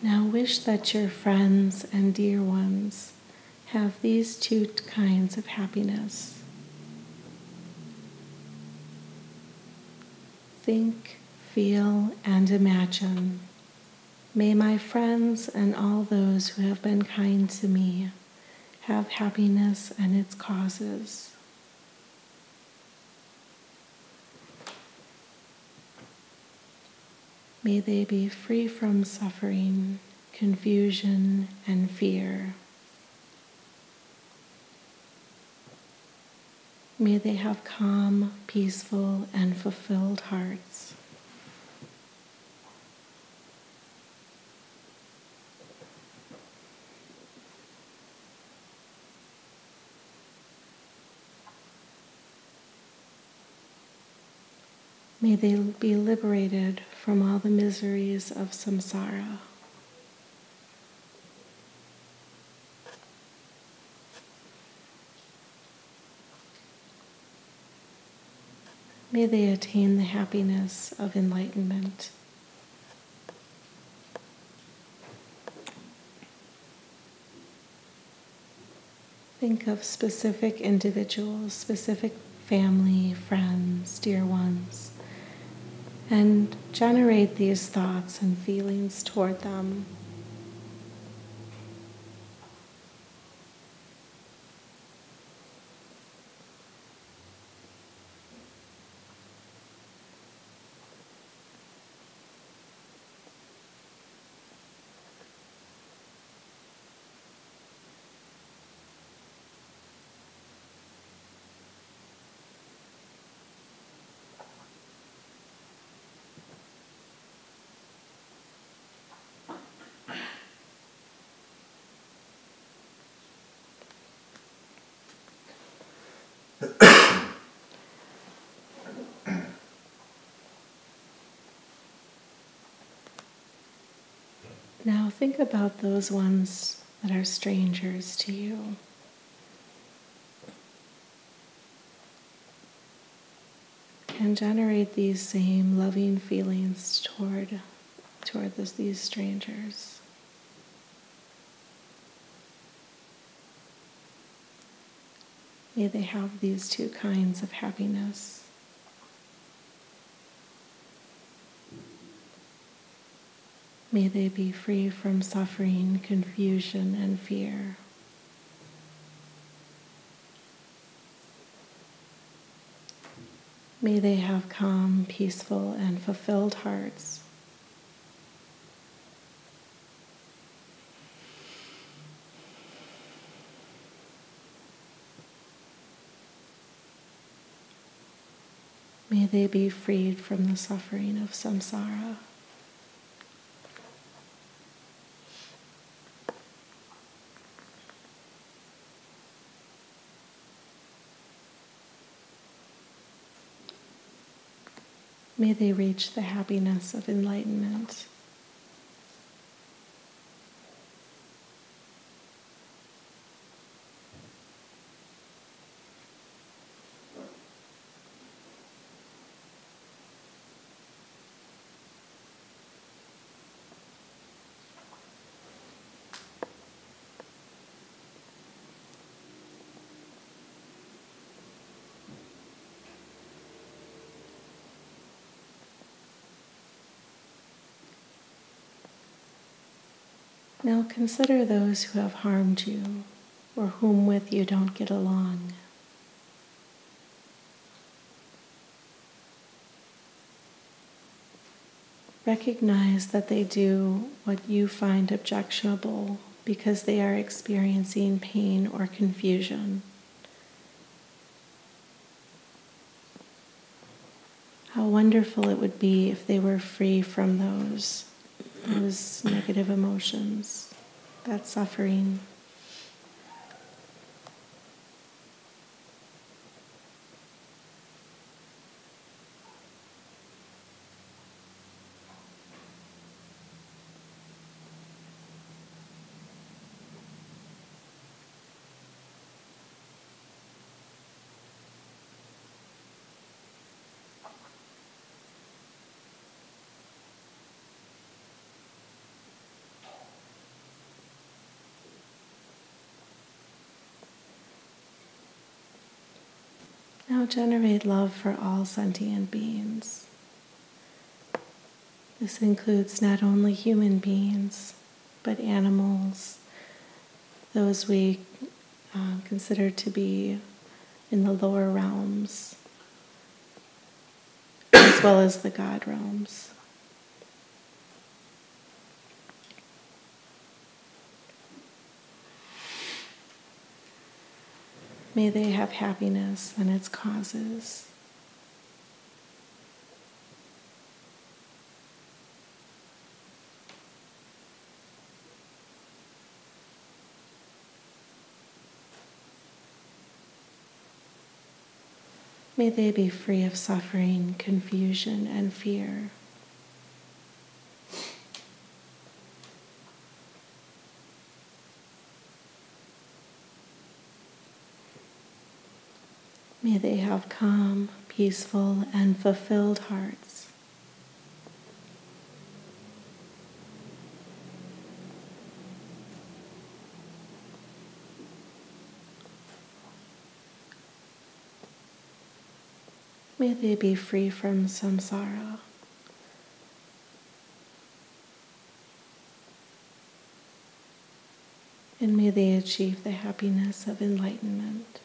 Now wish that your friends and dear ones have these two kinds of happiness. Think, feel, and imagine. May my friends and all those who have been kind to me have happiness and its causes. May they be free from suffering, confusion, and fear. May they have calm, peaceful, and fulfilled hearts. May they be liberated from all the miseries of samsara. May they attain the happiness of enlightenment. Think of specific individuals, specific family, friends, dear ones, and generate these thoughts and feelings toward them. Now think about those ones that are strangers to you. And generate these same loving feelings toward these strangers. May they have these two kinds of happiness. May they be free from suffering, confusion, and fear. May they have calm, peaceful, and fulfilled hearts. May they be freed from the suffering of samsara. May they reach the happiness of enlightenment. Now consider those who have harmed you or whom with you don't get along. Recognize that they do what you find objectionable because they are experiencing pain or confusion. How wonderful it would be if they were free from those negative emotions, that suffering. Now generate love for all sentient beings. This includes not only human beings, but animals, those we consider to be in the lower realms, as well as the God realms. May they have happiness and its causes. May they be free of suffering, confusion, and fear. May they have calm, peaceful, and fulfilled hearts. May they be free from samsara. And may they achieve the happiness of enlightenment.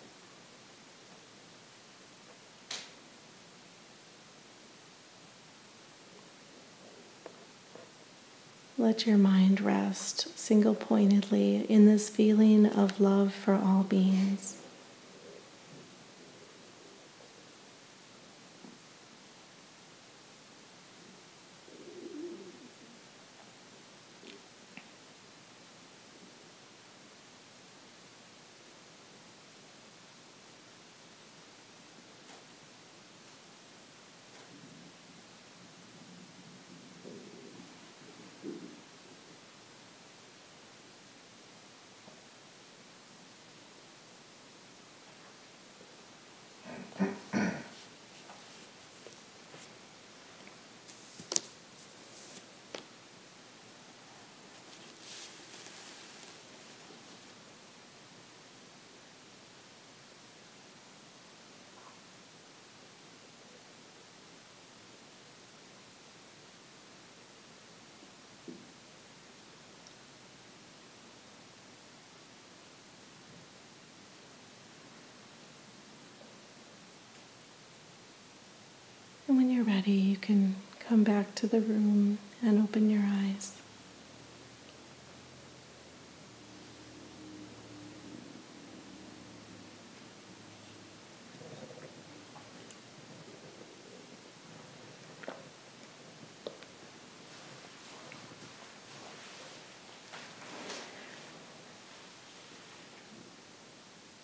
Let your mind rest single-pointedly in this feeling of love for all beings. ready, you can come back to the room and open your eyes.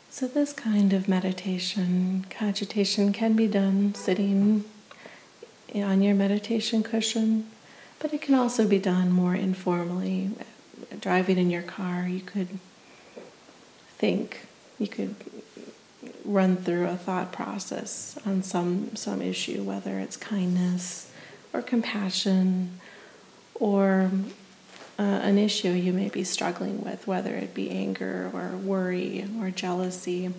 So this kind of meditation, cogitation, can be done sitting on your meditation cushion, but it can also be done more informally. Driving in your car, you could think, you could run through a thought process on some issue, whether it's kindness or compassion or an issue you may be struggling with, whether it be anger or worry or jealousy.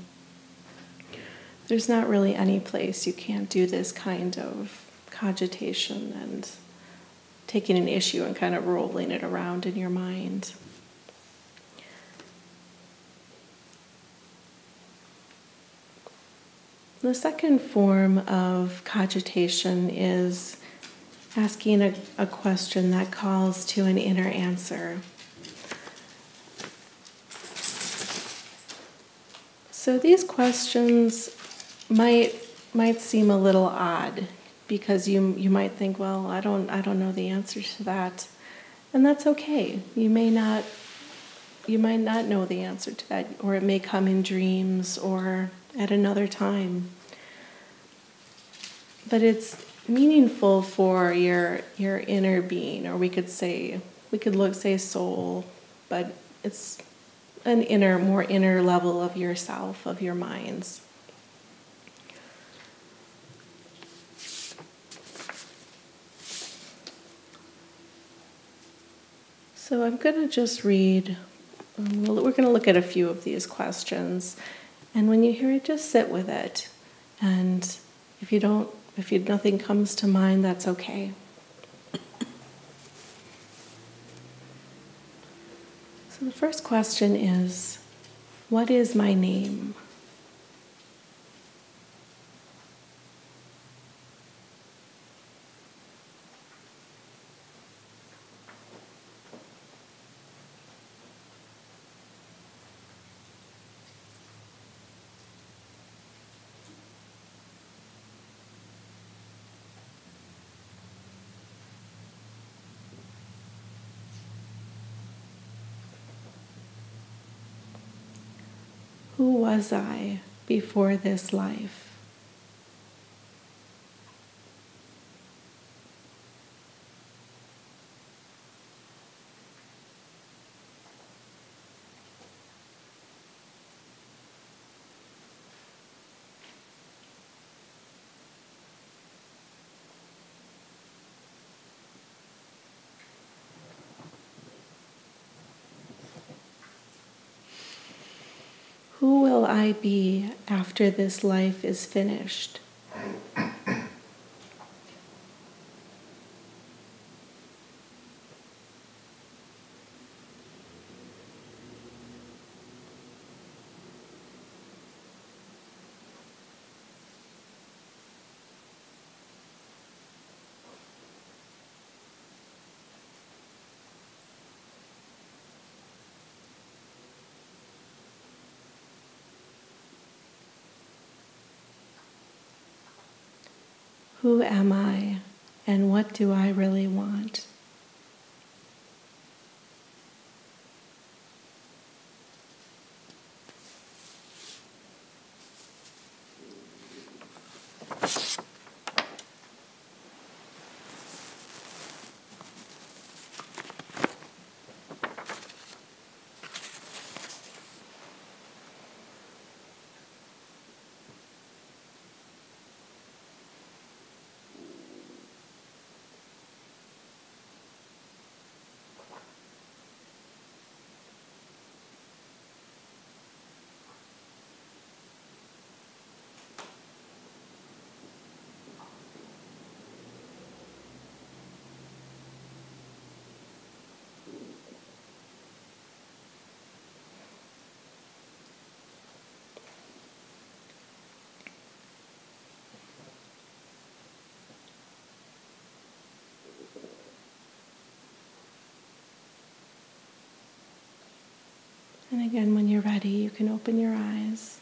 There's not really any place you can't do this kind of cogitation and taking an issue and kind of rolling it around in your mind. The second form of cogitation is asking a question that calls to an inner answer. So these questions might seem a little odd because you might think, well, I don't know the answer to that, and that's okay. You might not know the answer to that, or it may come in dreams or at another time. But it's meaningful for your inner being, or we could say soul, but it's an more inner level of yourself, of your minds. So I'm going to just read, we're going to look at a few of these questions, and when you hear it, just sit with it. And if nothing comes to mind, that's okay. So the first question is, what is my name? Who was I before this life? Who will I be after this life is finished? Who am I, and what do I really want? And again, when you're ready, you can open your eyes.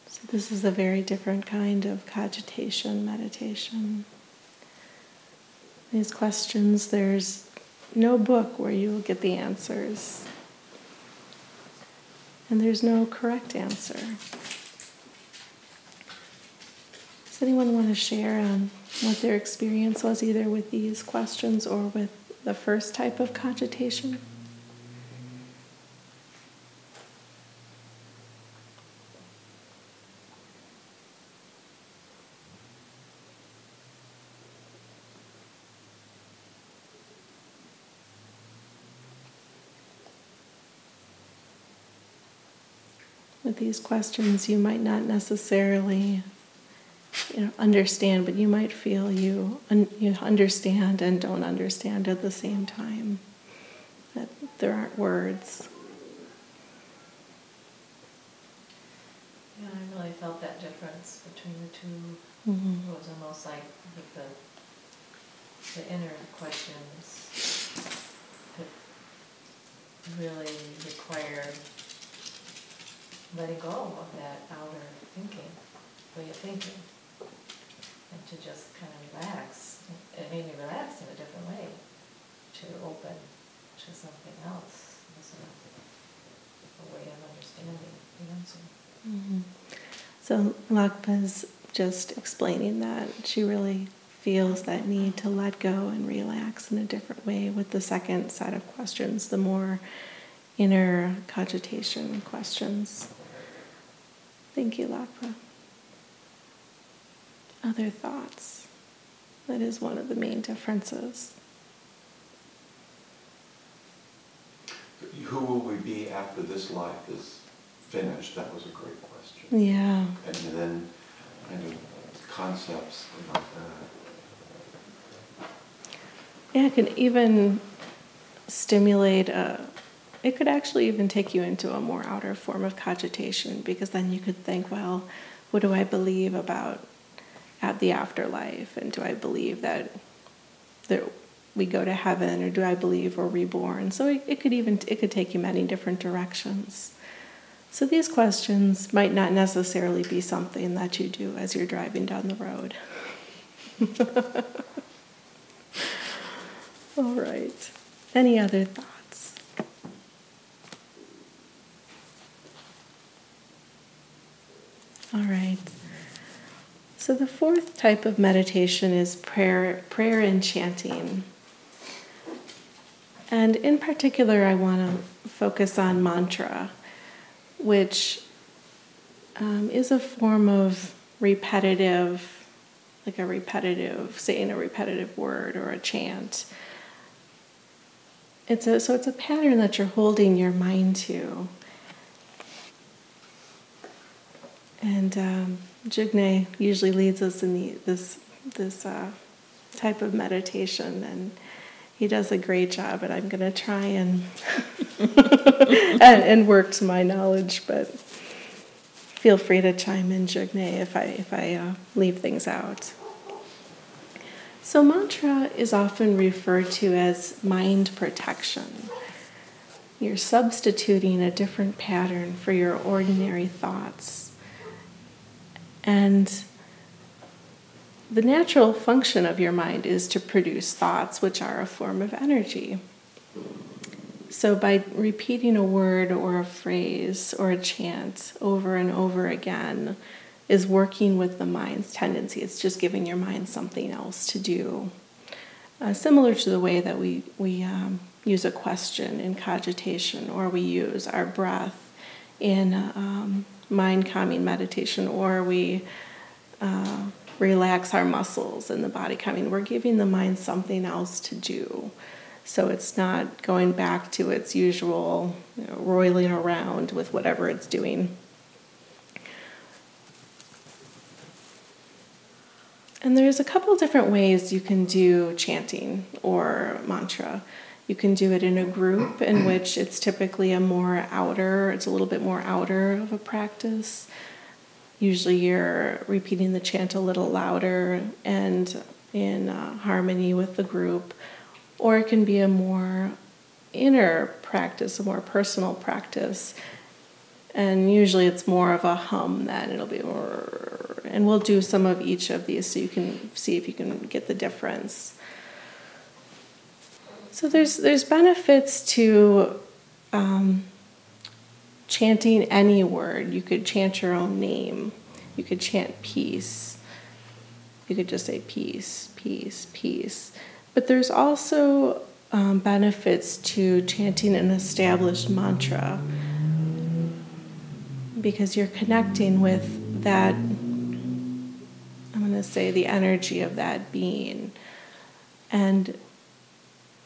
So this is a very different kind of cogitation, meditation. These questions, there's no book where you will get the answers. And there's no correct answer. Does anyone want to share on what their experience was either with these questions or with the first type of cogitation? With these questions, you might not necessarily, understand, but you might feel you understand and don't understand at the same time. That there aren't words. Yeah, I really felt that difference between the two. Mm-hmm. It was almost like with the inner questions that really required letting go of that outer thinking, way of thinking, and to just kind of relax. It made me relax in a different way, to open to something else as a way of understanding the answer. Mm-hmm. So Lakpa's just explaining that she really feels that need to let go and relax in a different way with the second set of questions, the more inner cogitation questions. Thank you, Lakpa. Other thoughts? That is one of the main differences. Who will we be after this life is finished? That was a great question. Yeah. And then kind of concepts like that. Yeah, it can even stimulate it could actually even take you into a more outer form of cogitation, because then you could think, well, what do I believe about the afterlife? And do I believe that we go to heaven, or do I believe we're reborn? So it could take you many different directions. So these questions might not necessarily be something that you do as you're driving down the road. All right. Any other thoughts? All right. So the fourth type of meditation is prayer and chanting. And in particular, I want to focus on mantra, which is a form of repetitive, saying a repetitive word or a chant. It's a pattern that you're holding your mind to. And Jugne usually leads us in this type of meditation, and he does a great job. And I'm going to try and and work to my knowledge, but feel free to chime in, Jugne, if I leave things out. So mantra is often referred to as mind protection. You're substituting a different pattern for your ordinary thoughts. And the natural function of your mind is to produce thoughts, which are a form of energy. So by repeating a word or a phrase or a chant over and over again is working with the mind's tendency. It's just giving your mind something else to do. Similar to the way that we use a question in cogitation, or we use our breath in mind-calming meditation, or we relax our muscles in the body calming. We're giving the mind something else to do. So it's not going back to its usual roiling around with whatever it's doing. And there's a couple different ways you can do chanting or mantra. You can do it in a group in which it's typically it's a little bit more outer of a practice. Usually you're repeating the chant a little louder and in harmony with the group. Or it can be a more inner practice, a more personal practice. And usually it's more of a hum then. It'll be, and we'll do some of each of these so you can see if you can get the difference. So there's benefits to chanting any word. You could chant your own name. You could chant peace. You could just say peace, peace, peace. But there's also benefits to chanting an established mantra, because you're connecting with that, I'm going to say, the energy of that being. And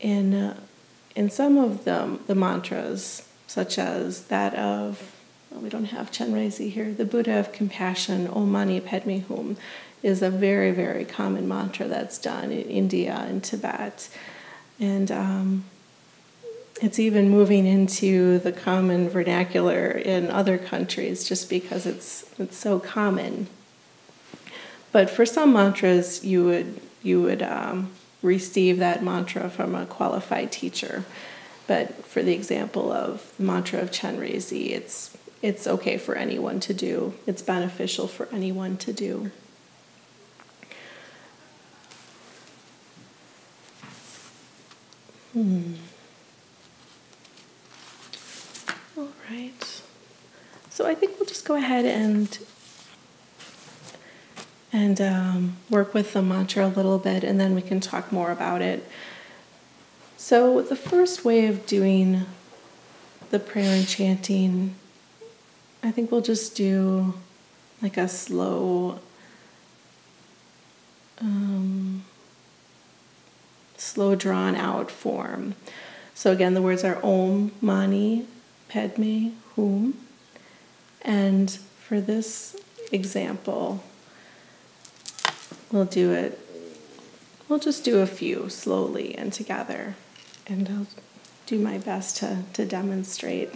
in some of the mantras, such as that of, we don't have Chenrezig here, the Buddha of Compassion, Om Mani Padme Hum, is a very, very common mantra that's done in India and Tibet. And it's even moving into the common vernacular in other countries just because it's so common. But for some mantras, you would receive that mantra from a qualified teacher. But for the example of the mantra of Chenrezig, it's okay for anyone to do. It's beneficial for anyone to do. All right. So I think we'll just go ahead and work with the mantra a little bit, and then we can talk more about it. So the first way of doing the prayer and chanting, I think we'll just do like a slow drawn out form. So again, the words are Om Mani Padme Hum. And for this example, we'll just do a few slowly and together. And I'll do my best to demonstrate.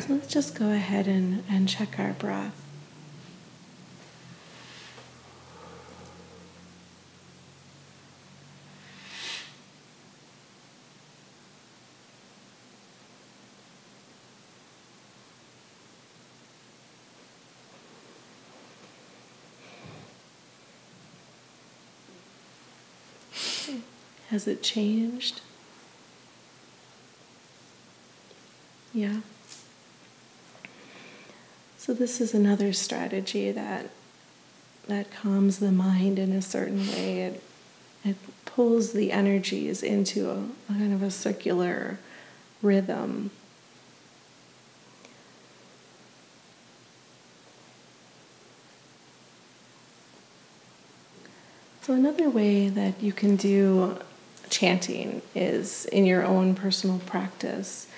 So let's just go ahead and check our breath. Has it changed? Yeah. So this is another strategy that calms the mind in a certain way. It pulls the energies into a kind of a circular rhythm. So another way that you can do chanting is in your own personal practice.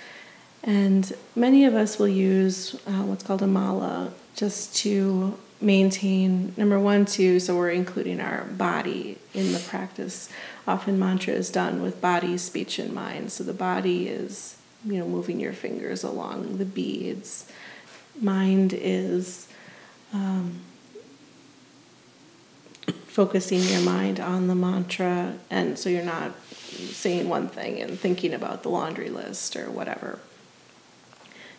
And many of us will use what's called a mala just to maintain, number one, so we're including our body in the practice. Often mantra is done with body, speech, and mind. So the body is, moving your fingers along the beads. Mind is focusing your mind on the mantra, and so you're not saying one thing and thinking about the laundry list or whatever.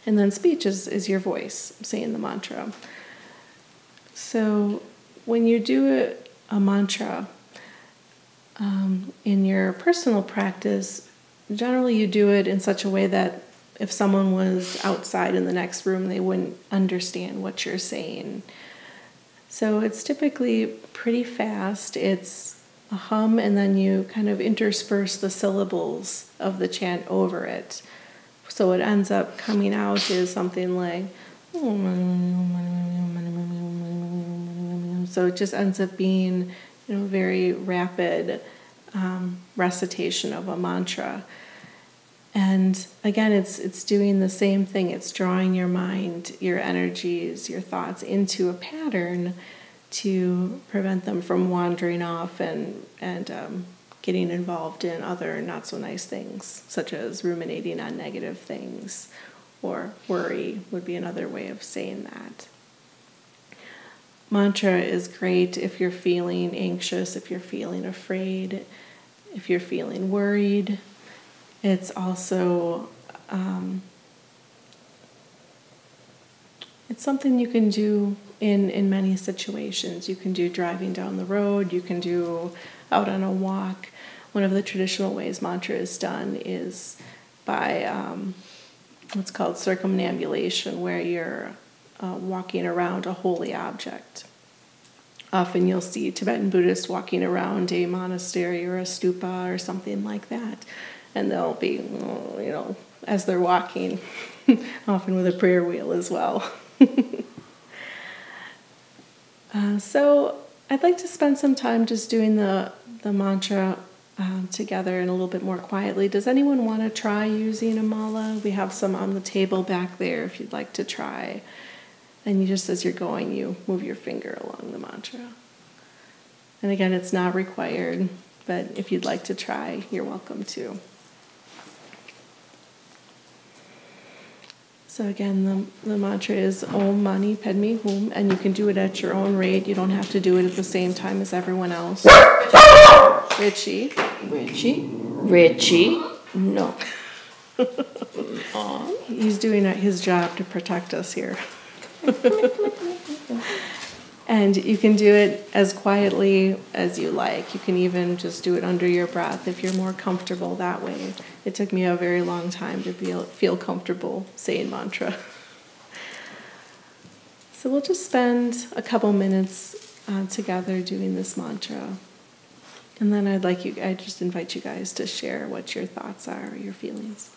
And then speech is your voice saying the mantra. So when you do a mantra in your personal practice, generally you do it in such a way that if someone was outside in the next room, they wouldn't understand what you're saying. So it's typically pretty fast. It's a hum, and then you kind of intersperse the syllables of the chant over it. So what ends up coming out is something like, so it just ends up being, very rapid recitation of a mantra. And again, it's doing the same thing. It's drawing your mind, your energies, your thoughts into a pattern to prevent them from wandering off and getting involved in other not so nice things, such as ruminating on negative things, or worry would be another way of saying that. Mantra is great if you're feeling anxious, if you're feeling afraid, if you're feeling worried. It's also it's something you can do in many situations. You can do driving down the road, you can do out on a walk. One of the traditional ways mantra is done is by what's called circumambulation, where you're walking around a holy object. Often you'll see Tibetan Buddhists walking around a monastery or a stupa or something like that. And they'll be, as they're walking, often with a prayer wheel as well. So I'd like to spend some time just doing the mantra together and a little bit more quietly. Does anyone want to try using a mala? We have some on the table back there if you'd like to try. And you just, as you're going, you move your finger along the mantra. And again, it's not required, but if you'd like to try, you're welcome to. So again, the mantra is Om Mani Padme Hum, and you can do it at your own rate. You don't have to do it at the same time as everyone else. Richie. No. He's doing his job to protect us here. And you can do it as quietly as you like. You can even just do it under your breath if you're more comfortable that way. It took me a very long time to feel comfortable saying mantra. So we'll just spend a couple minutes together doing this mantra. And then I just invite you guys to share what your thoughts are, or your feelings.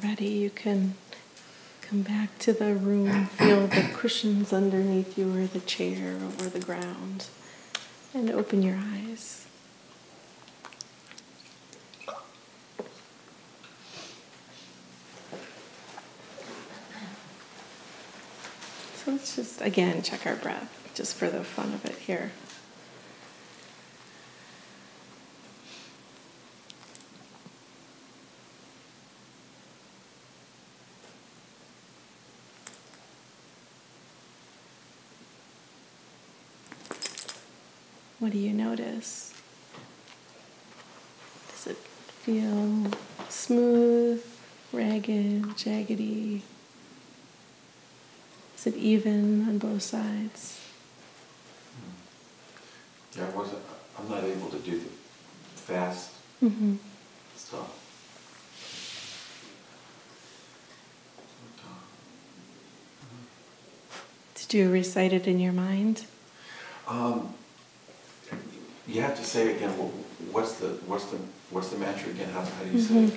ready, you can come back to the room, feel the cushions underneath you or the chair or the ground, and open your eyes. So let's just, again, check our breath, just for the fun of it here. What do you notice? Does it feel smooth, ragged, jaggedy? Is it even on both sides? Yeah, I'm not able to do the fast stuff. Did you recite it in your mind? You have to say again. What's the mantra again? How do you say it?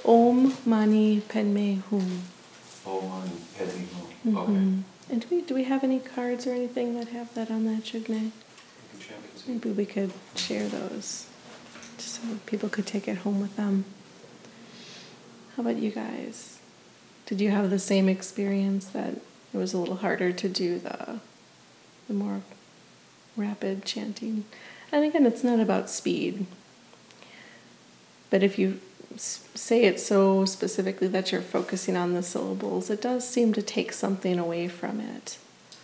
Om Mani Padme Hum. Om Mani Padme Hum. Okay. And do we have any cards or anything that have that on that, Jugne? Maybe we could share those, just so people could take it home with them. How about you guys? Did you have the same experience that it was a little harder to do the more rapid chanting? And again, it's not about speed. But if you say it so specifically that you're focusing on the syllables, it does seem to take something away from it.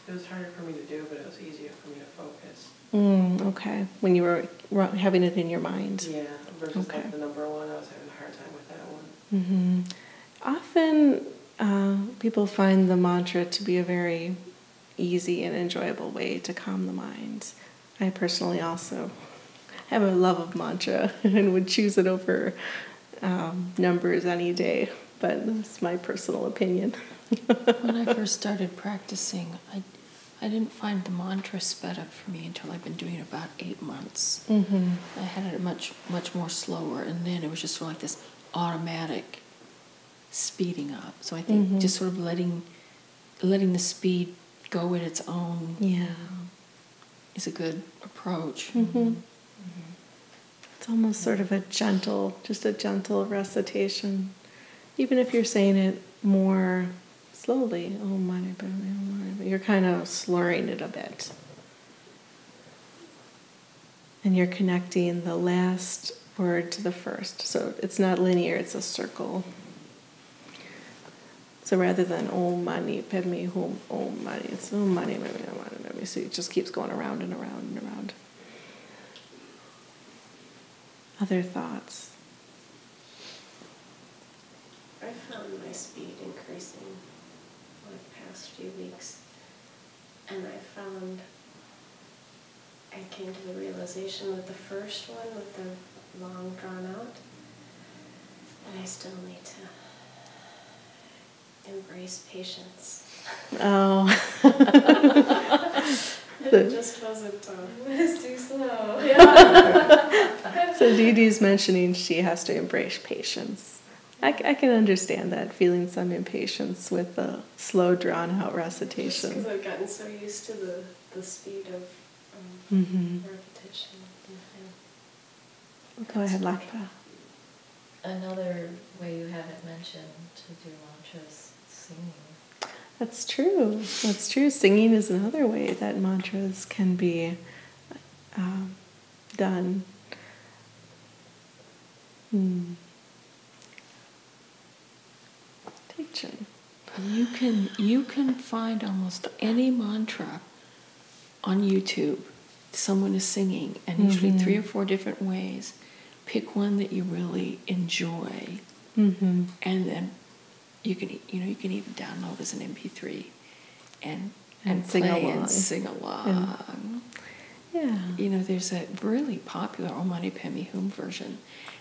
It was harder for me to do, but it was easier for me to focus. Okay. When you were having it in your mind. Yeah, versus like the number one, I was having a hard time with that one. Often people find the mantra to be a very easy and enjoyable way to calm the mind. I personally also have a love of mantra and would choose it over numbers any day, but that's my personal opinion. When I first started practicing, I didn't find the mantra sped up for me until I've been doing it about 8 months. I had it much more slower, and then it was just sort of like this automatic speeding up. So I think just sort of letting the speed go at its own is a good approach. It's almost sort of a gentle recitation. Even if you're saying it more slowly, you're kind of slurring it a bit. And you're connecting the last word to the first. So it's not linear, it's a circle. So rather than Om Mani Padme Hum, Om Mani, it's Om Mani Padme Hum. So it just keeps going around and around and around. Other thoughts? I found my speed increasing like past few weeks, and I came to the realization with the first one, with the long drawn out, that I still need to embrace patience. Oh. It just wasn't, it was too slow. So Dee Dee's mentioning she has to embrace patience. I can understand that, feeling some impatience with the slow, drawn-out recitation. Because I've gotten so used to the speed of repetition. Go ahead, Lakpa. Another way you haven't mentioned to do mantras, singing. That's true. That's true. Singing is another way that mantras can be done. Thekchen. You can find almost any mantra on YouTube. Someone is singing, and usually 3 or 4 different ways. Pick one that you really enjoy, and then you can even download as an MP3 and sing play along. and sing along. There's a really popular Om Mani Padme Hum version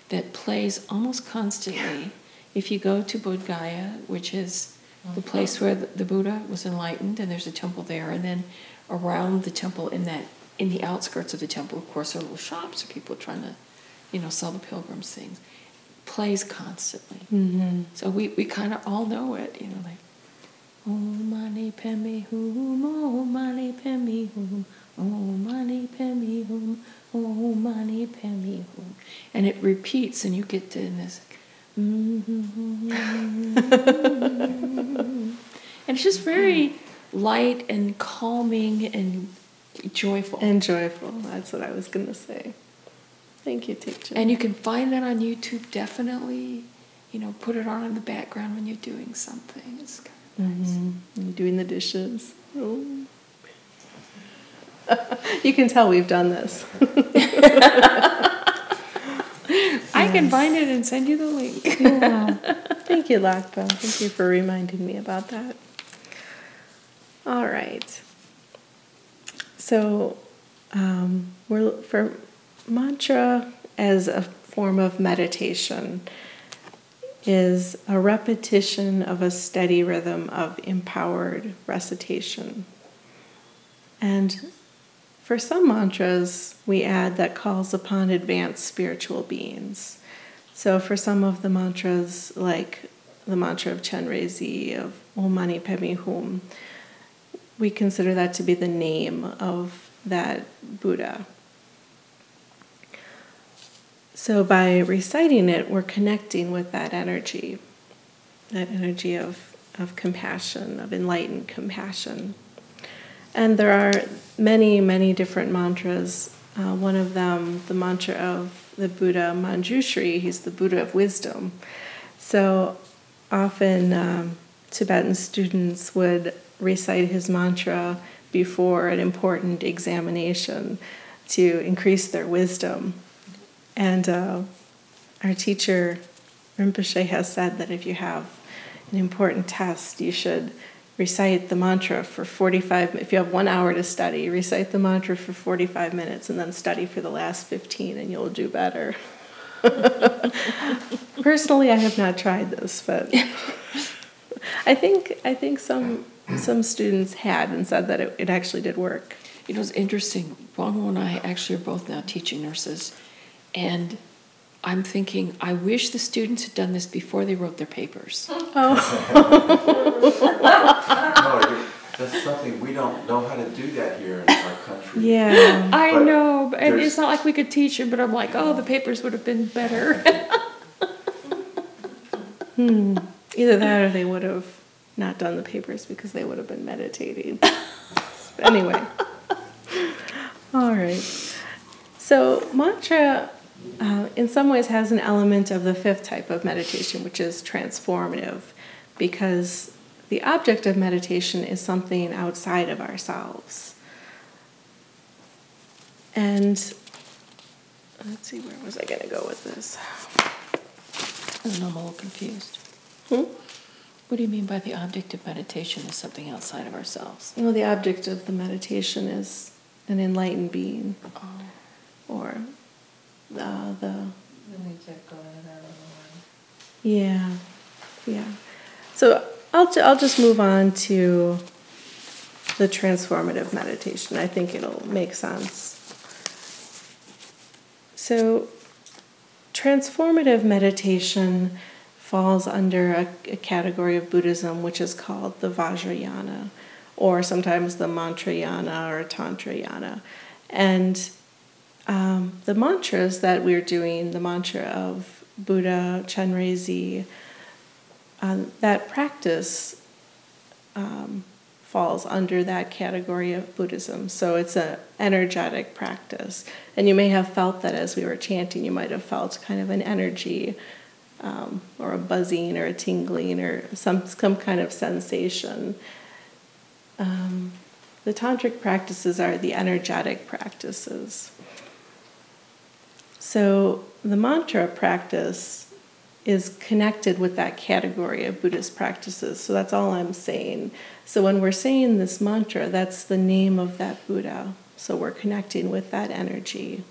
that plays almost constantly. If you go to Bodh Gaya, which is the place where the Buddha was enlightened, and there's a temple there, and then around the temple, in the outskirts of the temple, of course, are little shops of people trying to, sell the pilgrims things. plays constantly. Mm-hmm. So we kind of all know it, like, oh, mani pemi hum, oh, mani pemi hum, oh, mani pemi hum, oh, mani pemi hum. And it repeats, and you get to this. And it's just very light and calming and joyful. And joyful, that's what I was going to say. Thank you, Thekchen. And you can find that on YouTube, definitely. Put it on in the background when you're doing something. It's kind of nice. When you're doing the dishes. Oh. You can tell we've done this. I can find it and send you the link. Yeah. Thank you, Lakpa. Thank you for reminding me about that. All right. So, we're for mantra as a form of meditation is a repetition of a steady rhythm of empowered recitation. And for some mantras, we add that calls upon advanced spiritual beings. So for some of the mantras, like the mantra of Chenrezi, of Om Mani Padme Hum, we consider that to be the name of that Buddha. So by reciting it, we're connecting with that energy of compassion, of enlightened compassion. And there are many, many different mantras. One of them, the mantra of the Buddha Manjushri, he's the Buddha of wisdom. So often Tibetan students would recite his mantra before an important examination to increase their wisdom. And our teacher, Rinpoche, has said that if you have an important test, you should recite the mantra for 45 minutes. If you have 1 hour to study, recite the mantra for 45 minutes and then study for the last 15 and you'll do better. Personally, I have not tried this, but I think some students had and said that it actually did work. It's interesting. Wangmo and I actually are both now teaching nurses, and I'm thinking, I wish the students had done this before they wrote their papers. No, that's something, we don't know how to do that here in our country. Yeah. I But know, and it's not like we could teach it, but I'm like, oh, the papers would have been better. Either that or they would have not done the papers because they would have been meditating. Anyway. All right. So mantra, in some ways, has an element of the fifth type of meditation, which is transformative, because the object of meditation is something outside of ourselves. And let's see, where was I going to go with this? I don't know, I'm a little confused. What do you mean by the object of meditation is something outside of ourselves? Well, the object of the meditation is an enlightened being, or the. Let me keep going another one. Yeah. So I'll just move on to the transformative meditation. I think it'll make sense. So transformative meditation falls under a category of Buddhism which is called the Vajrayana, or sometimes the Mantrayana or Tantrayana. And the mantras that we're doing, the mantra of Buddha, Chenrezi, that practice falls under that category of Buddhism. So it's an energetic practice. And you may have felt that as we were chanting, you might have felt kind of an energy, or a buzzing or a tingling or some kind of sensation. The tantric practices are the energetic practices. So the mantra practice is connected with that category of Buddhist practices. So that's all I'm saying. So when we're saying this mantra, that's the name of that Buddha. So we're connecting with that energy.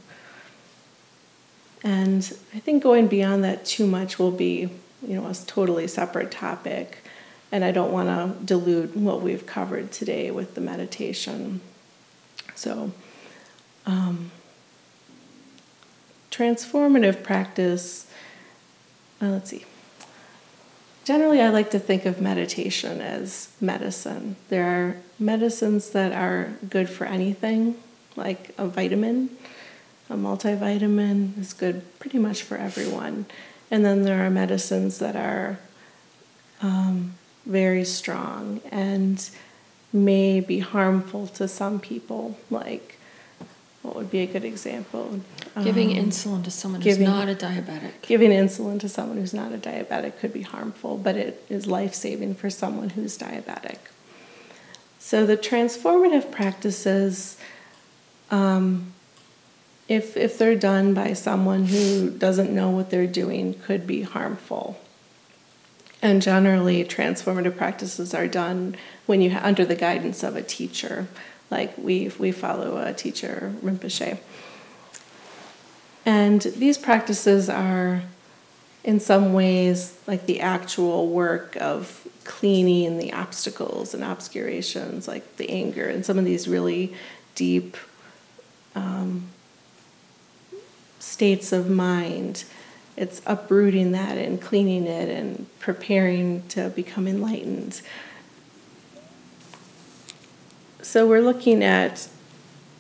And I think going beyond that too much will be, a totally separate topic. And I don't want to dilute what we've covered today with the meditation. So, transformative practice let's see. Generally, I like to think of meditation as medicine. There are medicines that are good for anything, like a vitamin. A multivitamin is good pretty much for everyone. And then there are medicines that are very strong and may be harmful to some people. Like, what would be a good example? Giving insulin to someone who's not a diabetic. Giving insulin to someone who's not a diabetic could be harmful, but it is life-saving for someone who's diabetic. So the transformative practices, if they're done by someone who doesn't know what they're doing, could be harmful. And generally, transformative practices are done when you under the guidance of a teacher. Like we follow a teacher, Rinpoche. And these practices are, in some ways, like the actual work of cleaning the obstacles and obscurations, like the anger, and some of these really deep states of mind. It's uprooting that and cleaning it and preparing to become enlightened. So we're looking at,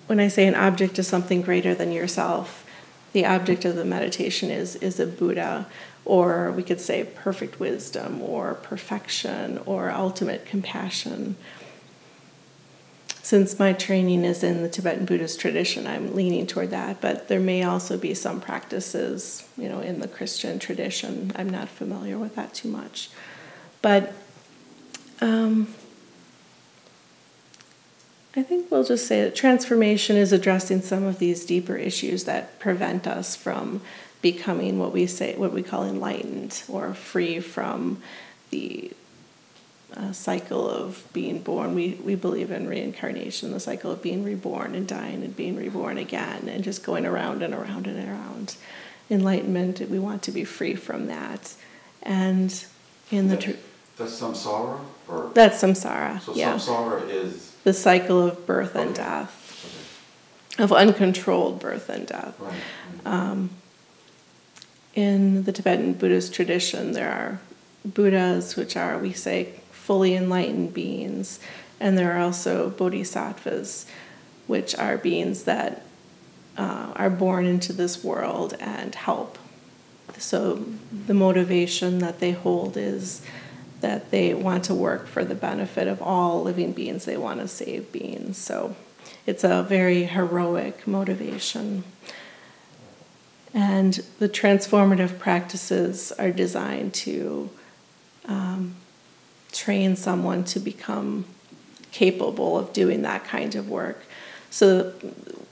when I say an object is something greater than yourself, the object of the meditation is a Buddha, or we could say perfect wisdom, or perfection, or ultimate compassion. Since my training is in the Tibetan Buddhist tradition, I'm leaning toward that, but there may also be some practices, in the Christian tradition. I'm not familiar with that too much. But I think we'll just say that transformation is addressing some of these deeper issues that prevent us from becoming what we call enlightened, or free from the cycle of being born. We believe in reincarnation, the cycle of being reborn and dying and being reborn again, and just going around and around and around. Enlightenment, we want to be free from that. And in that's samsara? Or? That's samsara, So yeah. samsara is? The cycle of birth and death, of uncontrolled birth and death. Right. In the Tibetan Buddhist tradition, there are Buddhas, which are, we say, fully enlightened beings, and there are also bodhisattvas, which are beings that are born into this world and help. So the motivation that they hold is that they want to work for the benefit of all living beings. They want to save beings. So it's a very heroic motivation. And the transformative practices are designed to train someone to become capable of doing that kind of work. So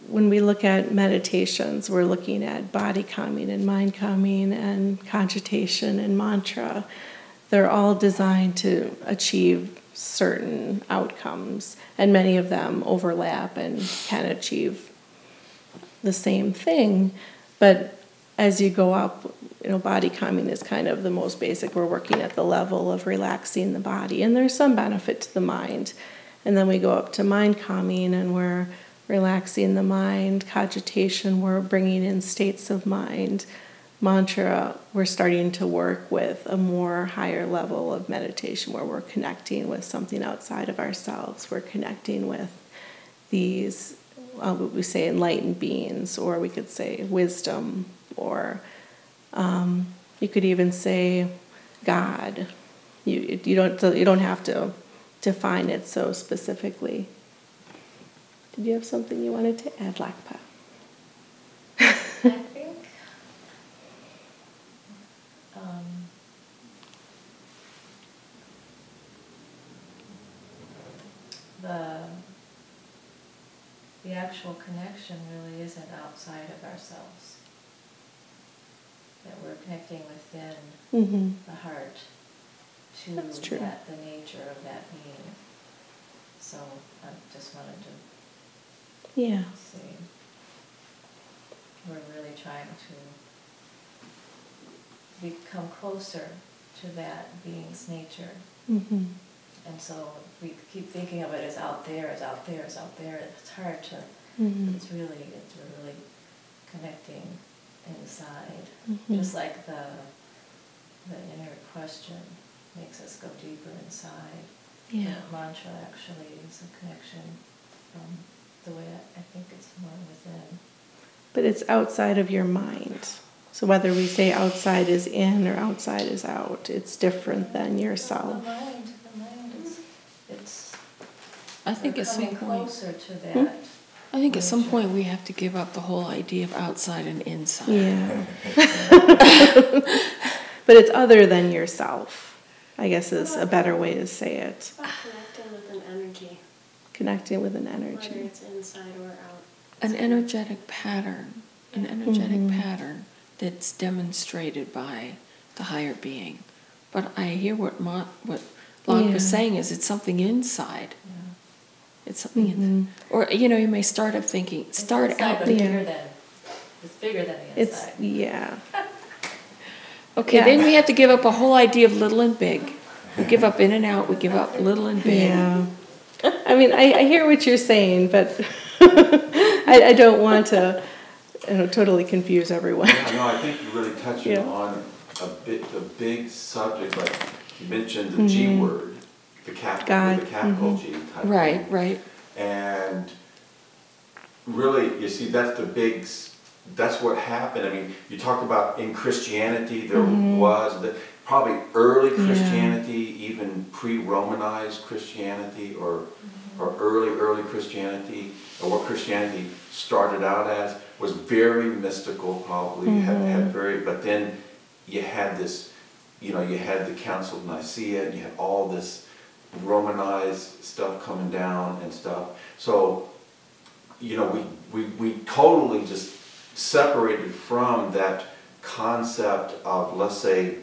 when we look at meditations, we're looking at body calming and mind calming and cogitation and mantra. They're all designed to achieve certain outcomes, and many of them overlap and can achieve the same thing. But as you go up, body calming is kind of the most basic. We're working at the level of relaxing the body, and there's some benefit to the mind. And then we go up to mind calming, and we're relaxing the mind. Cogitation, we're bringing in states of mind. Mantra, we're starting to work with a more higher level of meditation where we're connecting with something outside of ourselves. We're connecting with these, what we say, enlightened beings, or we could say wisdom, or you could even say God. You don't have to define it so specifically. Did you have something you wanted to add, Lakpa? I think the actual connection really isn't outside of ourselves. That we're connecting within the heart to the nature of that being. So I just wanted to say we're really trying to become closer to that being's nature. Mm-hmm. And so we keep thinking of it as out there, as out there, as out there. It's hard to. It's really connecting inside. Just like the the inner question makes us go deeper inside. Yeah. The mantra actually is a connection from the way I think it's more within. But it's outside of your mind. So whether we say outside is in or outside is out, it's different than yourself. The mind is, it's, I think we're at some coming point, closer to that. I think at some point we have to give up the whole idea of outside and inside. Yeah. But it's other than yourself, I guess is a better way to say it. About connecting with an energy, Connecting with an whether energy. it's inside or out. An energetic pattern, pattern that's demonstrated by the higher being. But I hear what Locke was saying is it's something inside. Yeah. It's something inside. Or, you may start out thinking, It's bigger than the It's, inside. yeah. okay, Yeah. then we have to give up a whole idea of little and big. We give up in and out, we give up little and big. Yeah. I mean, I hear what you're saying, but I don't want to totally confuse everyone. Yeah, no, I think you're really touching Yeah. on the big subject, like you mentioned the G word, the God. capital G type Right, thing. right. And really, you see, that's what happened. I mean, you talk about in Christianity, there was probably early Christianity, even pre-Romanized Christianity, or early Christianity, or what Christianity started out as, was very mystical, probably, but then you had this, you had the Council of Nicaea, and you had all this Romanized stuff coming down and stuff. So, we totally just separated from that concept of, let's say,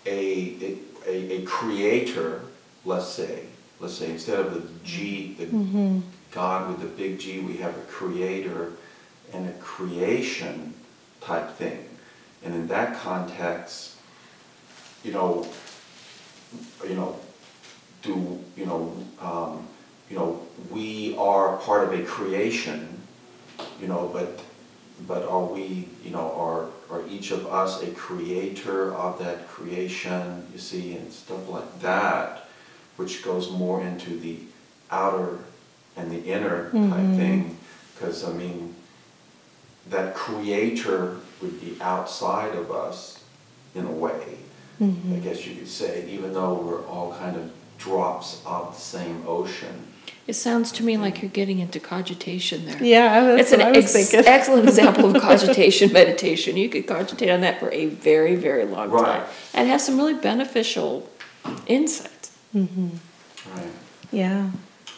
a creator, let's say instead of the G, God with the big G, we have a creator and a creation type thing. And in that context, we are part of a creation, but are we, are each of us a creator of that creation, you see, and stuff like that, which goes more into the outer and the inner type thing, because, I mean, that creator would be outside of us in a way, I guess you could say, even though we're all kind of drops of the same ocean. It sounds to me like you're getting into cogitation there. Yeah, that's It's what I was thinking. excellent example of cogitation meditation. You could cogitate on that for a very, very long time and have some really beneficial insight. Right. Yeah.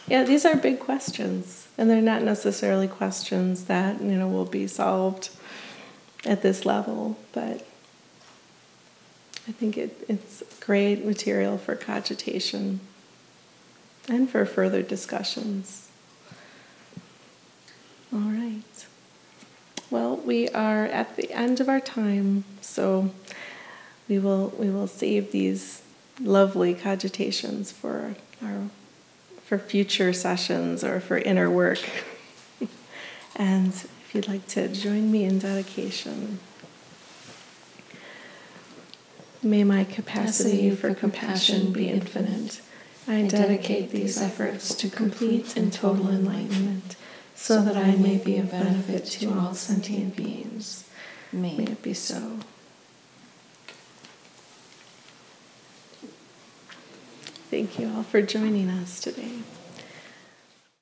Yeah, these are big questions, and they're not necessarily questions that, will be solved at this level, but I think it's great material for cogitation and for further discussions. All right. Well, we are at the end of our time, so we will save these lovely cogitations for future sessions or for inner work. And if you'd like to join me in dedication. May my capacity for compassion be infinite. I dedicate these efforts to complete and total enlightenment, so that I may be of benefit to all sentient beings. May it be so. Thank you all for joining us today.